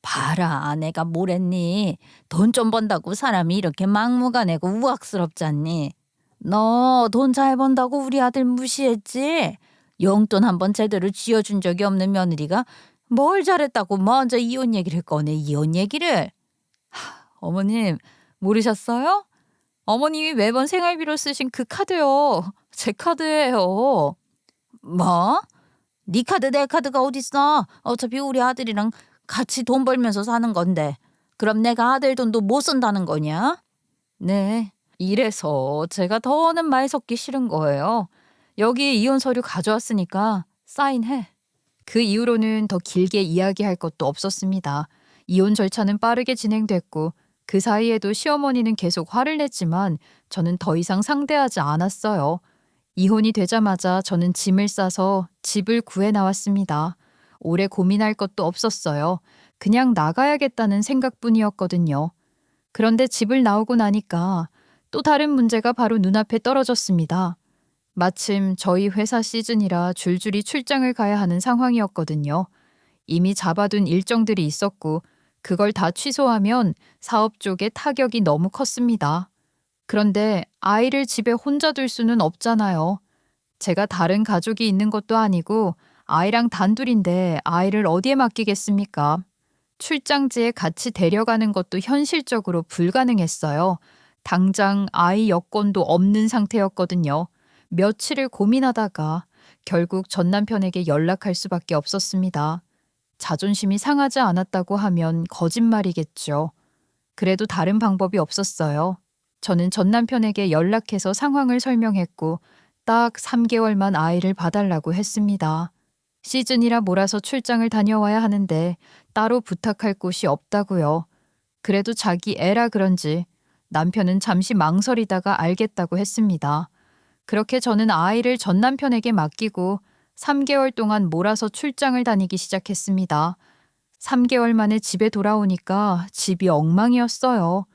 봐라, 내가 뭐랬니? 돈 좀 번다고 사람이 이렇게 막무가내고 우악스럽지 않니? 너 돈 잘 번다고 우리 아들 무시했지? 용돈 한 번 제대로 쥐어준 적이 없는 며느리가 뭘 잘했다고 먼저 이혼 얘기를 꺼내, 이혼 얘기를? 어머님, 모르셨어요? 어머님이 매번 생활비로 쓰신 그 카드요. 제 카드예요. 뭐? 네 카드 내 카드가 어딨어? 어차피 우리 아들이랑 같이 돈 벌면서 사는 건데. 그럼 내가 아들 돈도 못 쓴다는 거냐? 네, 이래서 제가 더는 말 섞기 싫은 거예요. 여기 이혼 서류 가져왔으니까 사인해. 그 이후로는 더 길게 이야기할 것도 없었습니다. 이혼 절차는 빠르게 진행됐고 그 사이에도 시어머니는 계속 화를 냈지만 저는 더 이상 상대하지 않았어요. 이혼이 되자마자 저는 짐을 싸서 집을 구해 나왔습니다. 오래 고민할 것도 없었어요. 그냥 나가야겠다는 생각뿐이었거든요. 그런데 집을 나오고 나니까 또 다른 문제가 바로 눈앞에 떨어졌습니다. 마침 저희 회사 시즌이라 줄줄이 출장을 가야 하는 상황이었거든요. 이미 잡아둔 일정들이 있었고 그걸 다 취소하면 사업 쪽에 타격이 너무 컸습니다. 그런데 아이를 집에 혼자 둘 수는 없잖아요. 제가 다른 가족이 있는 것도 아니고 아이랑 단둘인데 아이를 어디에 맡기겠습니까? 출장지에 같이 데려가는 것도 현실적으로 불가능했어요. 당장 아이 여권도 없는 상태였거든요. 며칠을 고민하다가 결국 전 남편에게 연락할 수밖에 없었습니다. 자존심이 상하지 않았다고 하면 거짓말이겠죠. 그래도 다른 방법이 없었어요. 저는 전 남편에게 연락해서 상황을 설명했고 딱 3개월만 아이를 봐달라고 했습니다. 시즌이라 몰아서 출장을 다녀와야 하는데 따로 부탁할 곳이 없다고요. 그래도 자기 애라 그런지 남편은 잠시 망설이다가 알겠다고 했습니다. 그렇게 저는 아이를 전 남편에게 맡기고 3개월 동안 몰아서 출장을 다니기 시작했습니다. 3개월 만에 집에 돌아오니까 집이 엉망이었어요.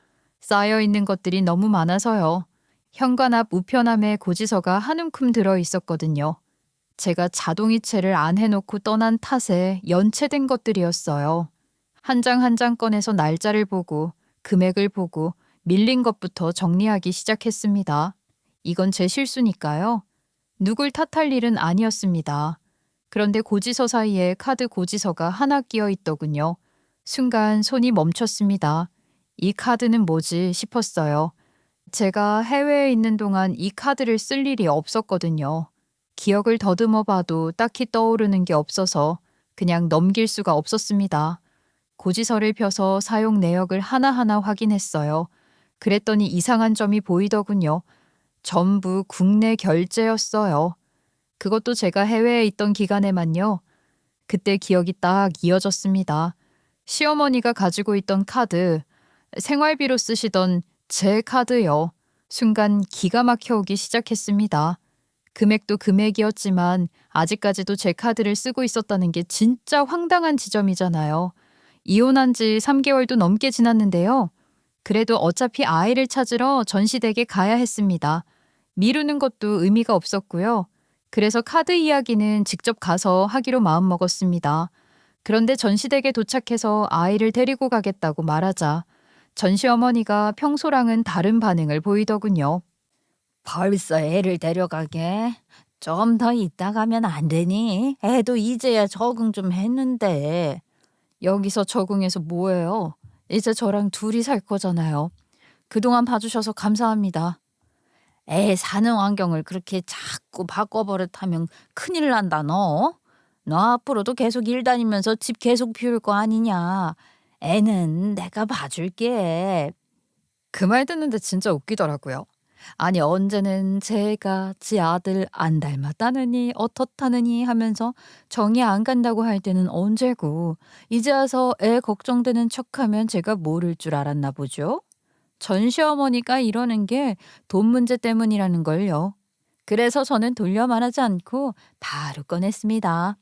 쌓여 있는 것들이 너무 많아서요. 현관 앞 우편함에 고지서가 한 움큼 들어 있었거든요. 제가 자동이체를 안 해놓고 떠난 탓에 연체된 것들이었어요. 한 장 한 장 꺼내서 날짜를 보고 금액을 보고 밀린 것부터 정리하기 시작했습니다. 이건 제 실수니까요. 누굴 탓할 일은 아니었습니다. 그런데 고지서 사이에 카드 고지서가 하나 끼어 있더군요. 순간 손이 멈췄습니다. 이 카드는 뭐지 싶었어요. 제가 해외에 있는 동안 이 카드를 쓸 일이 없었거든요. 기억을 더듬어 봐도 딱히 떠오르는 게 없어서 그냥 넘길 수가 없었습니다. 고지서를 펴서 사용 내역을 하나하나 확인했어요. 그랬더니 이상한 점이 보이더군요. 전부 국내 결제였어요. 그것도 제가 해외에 있던 기간에만요. 그때 기억이 딱 이어졌습니다. 시어머니가 가지고 있던 카드, 생활비로 쓰시던 제 카드요. 순간 기가 막혀 오기 시작했습니다. 금액도 금액이었지만 아직까지도 제 카드를 쓰고 있었다는 게 진짜 황당한 지점이잖아요. 이혼한 지 3개월도 넘게 지났는데요. 그래도 어차피 아이를 찾으러 전시댁에 가야 했습니다. 미루는 것도 의미가 없었고요. 그래서 카드 이야기는 직접 가서 하기로 마음먹었습니다. 그런데 전시댁에 도착해서 아이를 데리고 가겠다고 말하자 전시어머니가 평소랑은 다른 반응을 보이더군요. 벌써 애를 데려가게? 좀 더 있다 가면 안 되니? 애도 이제야 적응 좀 했는데. 여기서 적응해서 뭐예요? 이제 저랑 둘이 살 거잖아요. 그동안 봐주셔서 감사합니다. 애 사는 환경을 그렇게 자꾸 바꿔버릇하면 큰일 난다 너. 너 앞으로도 계속 일 다니면서 집 계속 비울 거 아니냐. 애는 내가 봐줄게. 그 말 듣는데 진짜 웃기더라고요. 아니 언제는 제가 지 아들 안 닮았다느니 어떻다느니 하면서 정이 안 간다고 할 때는 언제고 이제 와서 애 걱정되는 척하면 제가 모를 줄 알았나 보죠. 전 시어머니가 이러는 게 돈 문제 때문이라는 걸요. 그래서 저는 돌려 말하지 않고 바로 꺼냈습니다.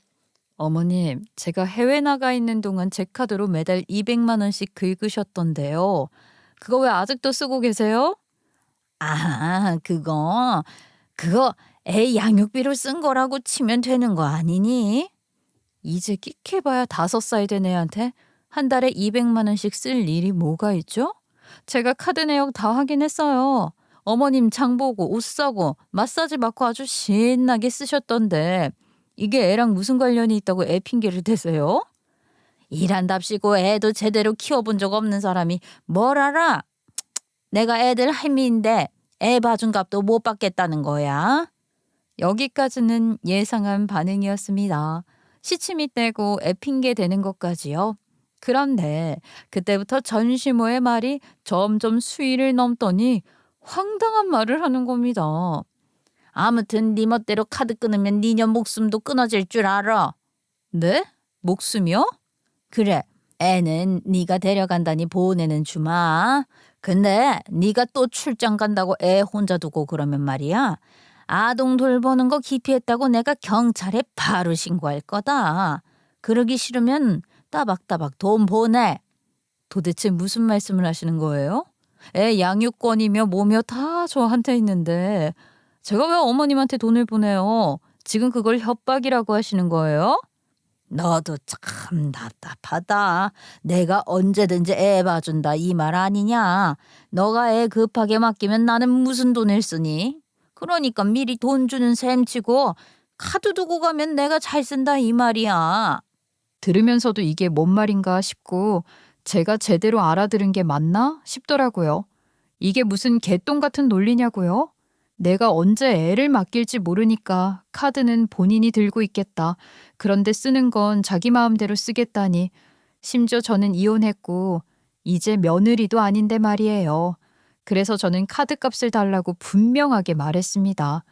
어머님, 제가 해외 나가 있는 동안 제 카드로 매달 200만 원씩 긁으셨던데요. 그거 왜 아직도 쓰고 계세요? 아, 그거 애 양육비로 쓴 거라고 치면 되는 거 아니니? 이제 끽해봐야 5살 된 애한테 한 달에 200만 원씩 쓸 일이 뭐가 있죠? 제가 카드 내역 다 확인했어요. 어머님 장 보고 옷 사고 마사지 받고 아주 신나게 쓰셨던데 이게 애랑 무슨 관련이 있다고 애 핑계를 대세요? 일한답시고 애도 제대로 키워본 적 없는 사람이 뭘 알아? 내가 애들 할미인데 애 봐준 값도 못 받겠다는 거야. 여기까지는 예상한 반응이었습니다. 시침이 떼고 애 핑계 대는 것까지요. 그런데 그때부터 전시모의 말이 점점 수위를 넘더니 황당한 말을 하는 겁니다. 아무튼 네 멋대로 카드 끊으면 니년 목숨도 끊어질 줄 알아. 네? 목숨이요? 그래, 애는 네가 데려간다니 보내는 주마. 근데 네가 또 출장 간다고 애 혼자 두고 그러면 말이야. 아동 돌보는 거 기피했다고 내가 경찰에 바로 신고할 거다. 그러기 싫으면 따박따박 돈 보내. 도대체 무슨 말씀을 하시는 거예요? 애 양육권이며 뭐며 다 저한테 있는데 제가 왜 어머님한테 돈을 보내요? 지금 그걸 협박이라고 하시는 거예요? 너도 참 답답하다. 내가 언제든지 애 봐준다 이 말 아니냐. 너가 애 급하게 맡기면 나는 무슨 돈을 쓰니? 그러니까 미리 돈 주는 셈 치고 카드 두고 가면 내가 잘 쓴다 이 말이야. 들으면서도 이게 뭔 말인가 싶고 제가 제대로 알아들은 게 맞나 싶더라고요. 이게 무슨 개똥 같은 논리냐고요? 내가 언제 애를 맡길지 모르니까 카드는 본인이 들고 있겠다. 그런데 쓰는 건 자기 마음대로 쓰겠다니. 심지어 저는 이혼했고 이제 며느리도 아닌데 말이에요. 그래서 저는 카드값을 달라고 분명하게 말했습니다.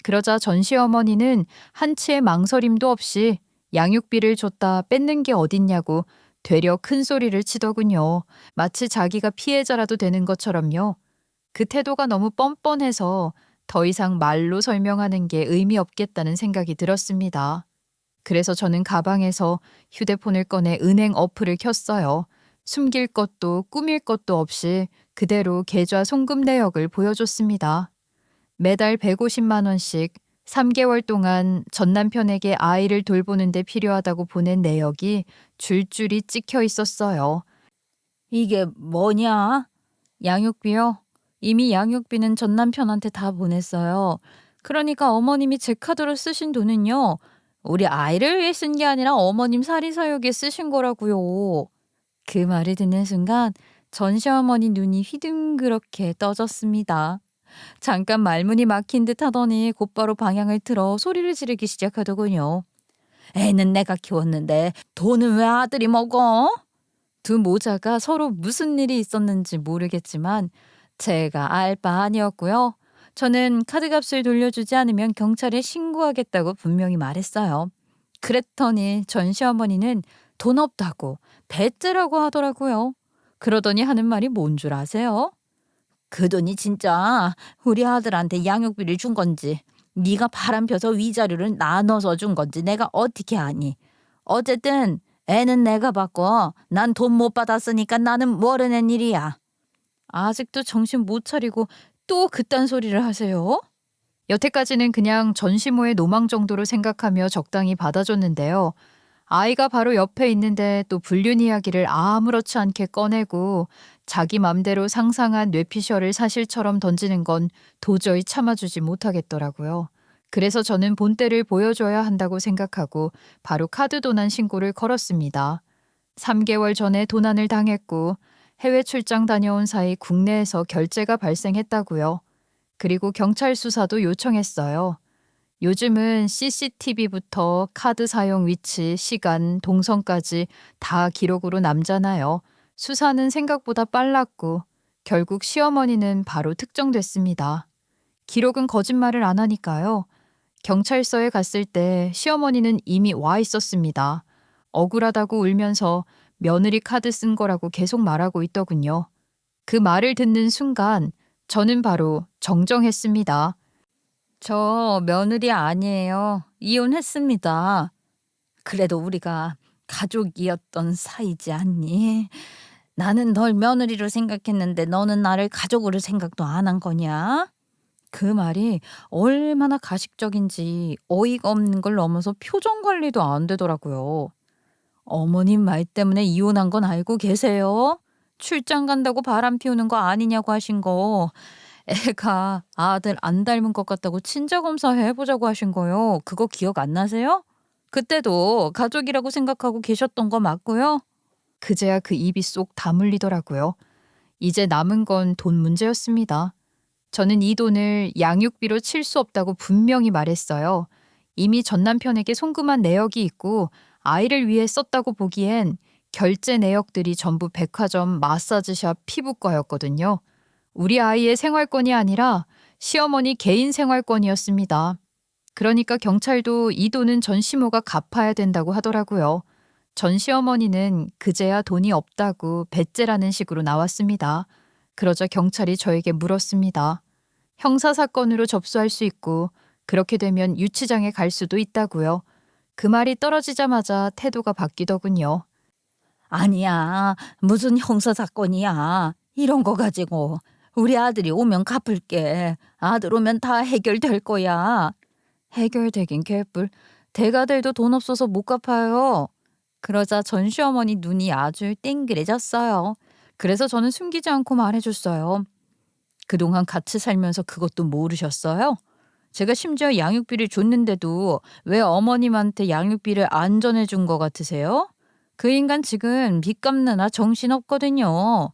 그러자 전 시어머니는 한치의 망설임도 없이 양육비를 줬다 뺏는 게 어딨냐고 되려 큰 소리를 치더군요. 마치 자기가 피해자라도 되는 것처럼요. 그 태도가 너무 뻔뻔해서 더 이상 말로 설명하는 게 의미 없겠다는 생각이 들었습니다. 그래서 저는 가방에서 휴대폰을 꺼내 은행 어플을 켰어요. 숨길 것도 꾸밀 것도 없이 그대로 계좌 송금 내역을 보여줬습니다. 매달 150만 원씩 3개월 동안 전 남편에게 아이를 돌보는 데 필요하다고 보낸 내역이 줄줄이 찍혀 있었어요. 이게 뭐냐? 양육비요? 이미 양육비는 전 남편한테 다 보냈어요. 그러니까 어머님이 제 카드로 쓰신 돈은요. 우리 아이를 위해 쓴 게 아니라 어머님 사리사욕에 쓰신 거라고요. 그 말을 듣는 순간 전 시어머니 눈이 휘둥그렇게 떠졌습니다. 잠깐 말문이 막힌 듯 하더니 곧바로 방향을 틀어 소리를 지르기 시작하더군요. 애는 내가 키웠는데 돈은 왜 아들이 먹어? 두 모자가 서로 무슨 일이 있었는지 모르겠지만 제가 알 바 아니었고요. 저는 카드값을 돌려주지 않으면 경찰에 신고하겠다고 분명히 말했어요. 그랬더니 전 시어머니는 돈 없다고 배째라고 하더라고요. 그러더니 하는 말이 뭔 줄 아세요? 그 돈이 진짜 우리 아들한테 양육비를 준 건지 네가 바람펴서 위자료를 나눠서 준 건지 내가 어떻게 아니. 어쨌든 애는 내가 받고 난 돈 못 받았으니까 나는 모르는 일이야. 아직도 정신 못 차리고 또 그딴 소리를 하세요? 여태까지는 그냥 전시모의 노망 정도로 생각하며 적당히 받아줬는데요. 아이가 바로 옆에 있는데 또 불륜 이야기를 아무렇지 않게 꺼내고 자기 맘대로 상상한 뇌피셜을 사실처럼 던지는 건 도저히 참아주지 못하겠더라고요. 그래서 저는 본때를 보여줘야 한다고 생각하고 바로 카드 도난 신고를 걸었습니다. 3개월 전에 도난을 당했고 해외 출장 다녀온 사이 국내에서 결제가 발생했다고요. 그리고 경찰 수사도 요청했어요. 요즘은 CCTV부터 카드 사용 위치, 시간, 동선까지 다 기록으로 남잖아요. 수사는 생각보다 빨랐고 결국 시어머니는 바로 특정됐습니다. 기록은 거짓말을 안 하니까요. 경찰서에 갔을 때 시어머니는 이미 와 있었습니다. 억울하다고 울면서 며느리 카드 쓴 거라고 계속 말하고 있더군요. 그 말을 듣는 순간 저는 바로 정정했습니다. 저 며느리 아니에요. 이혼했습니다. 그래도 우리가 가족이었던 사이지 않니? 나는 널 며느리로 생각했는데 너는 나를 가족으로 생각도 안 한 거냐? 그 말이 얼마나 가식적인지 어이가 없는 걸 넘어서 표정 관리도 안 되더라고요. 어머님 말 때문에 이혼한 건 알고 계세요? 출장 간다고 바람 피우는 거 아니냐고 하신 거. 애가 아들 안 닮은 것 같다고 친자 검사 해보자고 하신 거요. 그거 기억 안 나세요? 그때도 가족이라고 생각하고 계셨던 거 맞고요. 그제야 그 입이 쏙 다물리더라고요. 이제 남은 건 돈 문제였습니다. 저는 이 돈을 양육비로 칠 수 없다고 분명히 말했어요. 이미 전 남편에게 송금한 내역이 있고 아이를 위해 썼다고 보기엔 결제 내역들이 전부 백화점, 마사지샵, 피부과였거든요. 우리 아이의 생활권이 아니라 시어머니 개인 생활권이었습니다. 그러니까 경찰도 이 돈은 전 시모가 갚아야 된다고 하더라고요. 전 시어머니는 그제야 돈이 없다고 배째라는 식으로 나왔습니다. 그러자 경찰이 저에게 물었습니다. 형사사건으로 접수할 수 있고 그렇게 되면 유치장에 갈 수도 있다고요. 그 말이 떨어지자마자 태도가 바뀌더군요. 아니야. 무슨 형사사건이야. 이런 거 가지고 우리 아들이 오면 갚을게. 아들 오면 다 해결될 거야. 해결되긴 개뿔. 대가들도 돈 없어서 못 갚아요. 그러자 전 시어머니 눈이 아주 땡그레졌어요. 그래서 저는 숨기지 않고 말해줬어요. 그동안 같이 살면서 그것도 모르셨어요? 제가 심지어 양육비를 줬는데도 왜 어머님한테 양육비를 안 전해준 것 같으세요? 그 인간 지금 빚 갚느라 정신없거든요.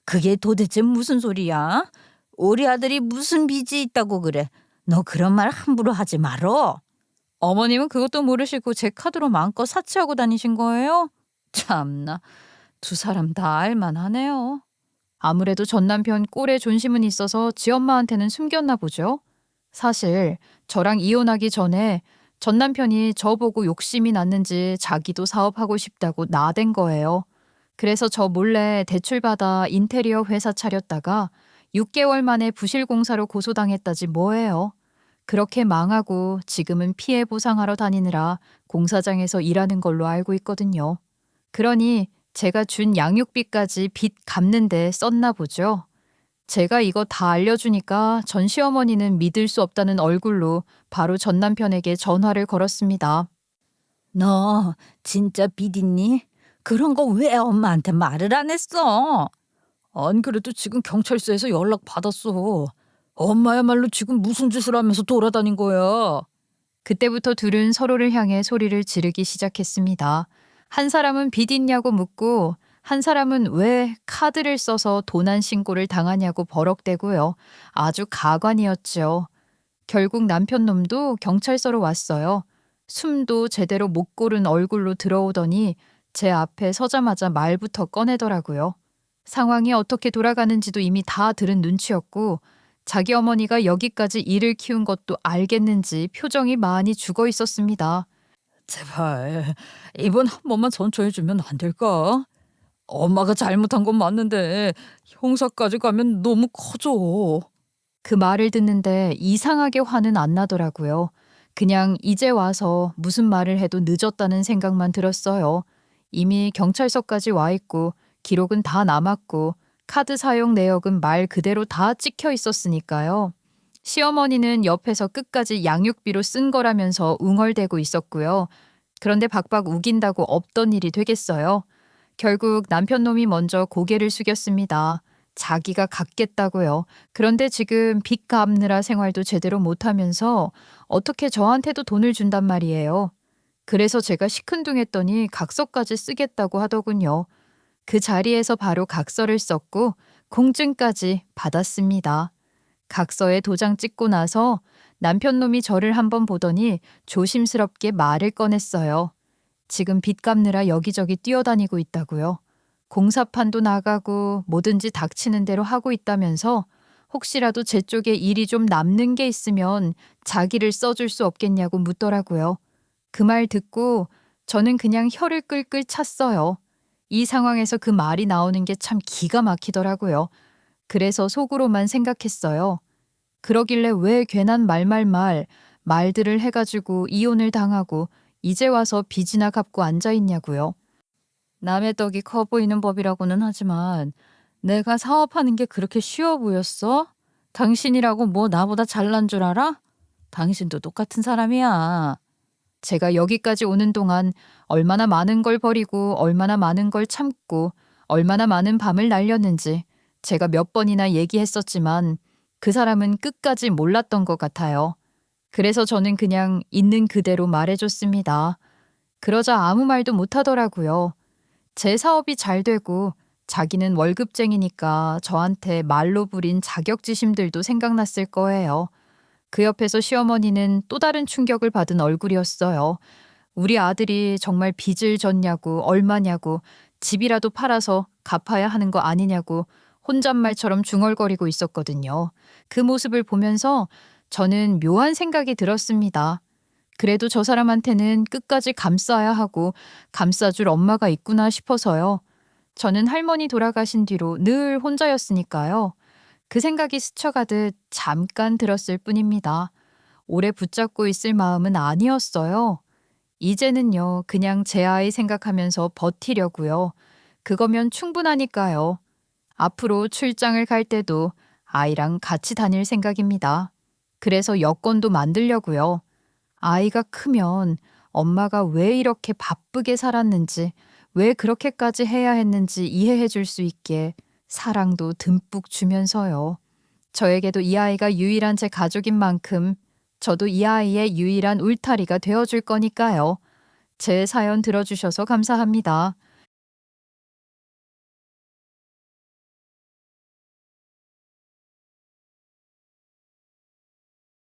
그게 도대체 무슨 소리야? 우리 아들이 무슨 빚이 있다고 그래. 너 그런 말 함부로 하지 말어. 어머님은 그것도 모르시고 제 카드로 마음껏 사치하고 다니신 거예요? 참나. 두 사람 다 알만하네요. 아무래도 전 남편 꼴에 존심은 있어서 지 엄마한테는 숨겼나 보죠. 사실 저랑 이혼하기 전에 전 남편이 저보고 욕심이 났는지 자기도 사업하고 싶다고 나댄 거예요. 그래서 저 몰래 대출받아 인테리어 회사 차렸다가 6개월 만에 부실공사로 고소당했다지 뭐예요. 그렇게 망하고 지금은 피해 보상하러 다니느라 공사장에서 일하는 걸로 알고 있거든요. 그러니 제가 준 양육비까지 빚 갚는데 썼나 보죠. 제가 이거 다 알려주니까 전 시어머니는 믿을 수 없다는 얼굴로 바로 전 남편에게 전화를 걸었습니다. 너 진짜 빚있니? 그런 거 왜 엄마한테 말을 안 했어? 안 그래도 지금 경찰서에서 연락 받았어. 엄마야말로 지금 무슨 짓을 하면서 돌아다닌 거야? 그때부터 둘은 서로를 향해 소리를 지르기 시작했습니다. 한 사람은 빚 있냐고 묻고 한 사람은 왜 카드를 써서 도난 신고를 당하냐고 버럭대고요. 아주 가관이었죠. 결국 남편 놈도 경찰서로 왔어요. 숨도 제대로 못 고른 얼굴로 들어오더니 제 앞에 서자마자 말부터 꺼내더라고요. 상황이 어떻게 돌아가는지도 이미 다 들은 눈치였고 자기 어머니가 여기까지 일을 키운 것도 알겠는지 표정이 많이 죽어 있었습니다. 제발 이번 한 번만 선처해주면 안 될까? 엄마가 잘못한 건 맞는데 형사까지 가면 너무 커져. 그 말을 듣는데 이상하게 화는 안 나더라고요. 그냥 이제 와서 무슨 말을 해도 늦었다는 생각만 들었어요. 이미 경찰서까지 와 있고 기록은 다 남았고 카드 사용 내역은 말 그대로 다 찍혀 있었으니까요. 시어머니는 옆에서 끝까지 양육비로 쓴 거라면서 웅얼대고 있었고요. 그런데 박박 우긴다고 없던 일이 되겠어요. 결국 남편 놈이 먼저 고개를 숙였습니다. 자기가 갚겠다고요. 그런데 지금 빚 갚느라 생활도 제대로 못하면서 어떻게 저한테도 돈을 준단 말이에요. 그래서 제가 시큰둥했더니 각서까지 쓰겠다고 하더군요. 그 자리에서 바로 각서를 썼고 공증까지 받았습니다. 각서에 도장 찍고 나서 남편 놈이 저를 한번 보더니 조심스럽게 말을 꺼냈어요. 지금 빚 갚느라 여기저기 뛰어다니고 있다고요. 공사판도 나가고 뭐든지 닥치는 대로 하고 있다면서 혹시라도 제 쪽에 일이 좀 남는 게 있으면 자기를 써줄 수 없겠냐고 묻더라고요. 그 말 듣고 저는 그냥 혀를 끌끌 찼어요. 이 상황에서 그 말이 나오는 게 참 기가 막히더라고요. 그래서 속으로만 생각했어요. 그러길래 왜 괜한 말들을 해가지고 이혼을 당하고 이제 와서 빚이나 갚고 앉아있냐고요. 남의 떡이 커 보이는 법이라고는 하지만 내가 사업하는 게 그렇게 쉬워 보였어? 당신이라고 뭐 나보다 잘난 줄 알아? 당신도 똑같은 사람이야. 제가 여기까지 오는 동안 얼마나 많은 걸 버리고 얼마나 많은 걸 참고 얼마나 많은 밤을 날렸는지 제가 몇 번이나 얘기했었지만 그 사람은 끝까지 몰랐던 것 같아요. 그래서 저는 그냥 있는 그대로 말해줬습니다. 그러자 아무 말도 못하더라고요. 제 사업이 잘 되고 자기는 월급쟁이니까 저한테 말로 부린 자격지심들도 생각났을 거예요. 그 옆에서 시어머니는 또 다른 충격을 받은 얼굴이었어요. 우리 아들이 정말 빚을 졌냐고 얼마냐고 집이라도 팔아서 갚아야 하는 거 아니냐고 혼잣말처럼 중얼거리고 있었거든요. 그 모습을 보면서 저는 묘한 생각이 들었습니다. 그래도 저 사람한테는 끝까지 감싸야 하고 감싸줄 엄마가 있구나 싶어서요. 저는 할머니 돌아가신 뒤로 늘 혼자였으니까요. 그 생각이 스쳐가듯 잠깐 들었을 뿐입니다. 오래 붙잡고 있을 마음은 아니었어요. 이제는요, 그냥 제 아이 생각하면서 버티려고요. 그거면 충분하니까요. 앞으로 출장을 갈 때도 아이랑 같이 다닐 생각입니다. 그래서 여권도 만들려고요. 아이가 크면 엄마가 왜 이렇게 바쁘게 살았는지, 왜 그렇게까지 해야 했는지 이해해 줄 수 있게 사랑도 듬뿍 주면서요. 저에게도 이 아이가 유일한 제 가족인 만큼 저도 이 아이의 유일한 울타리가 되어줄 거니까요. 제 사연 들어주셔서 감사합니다.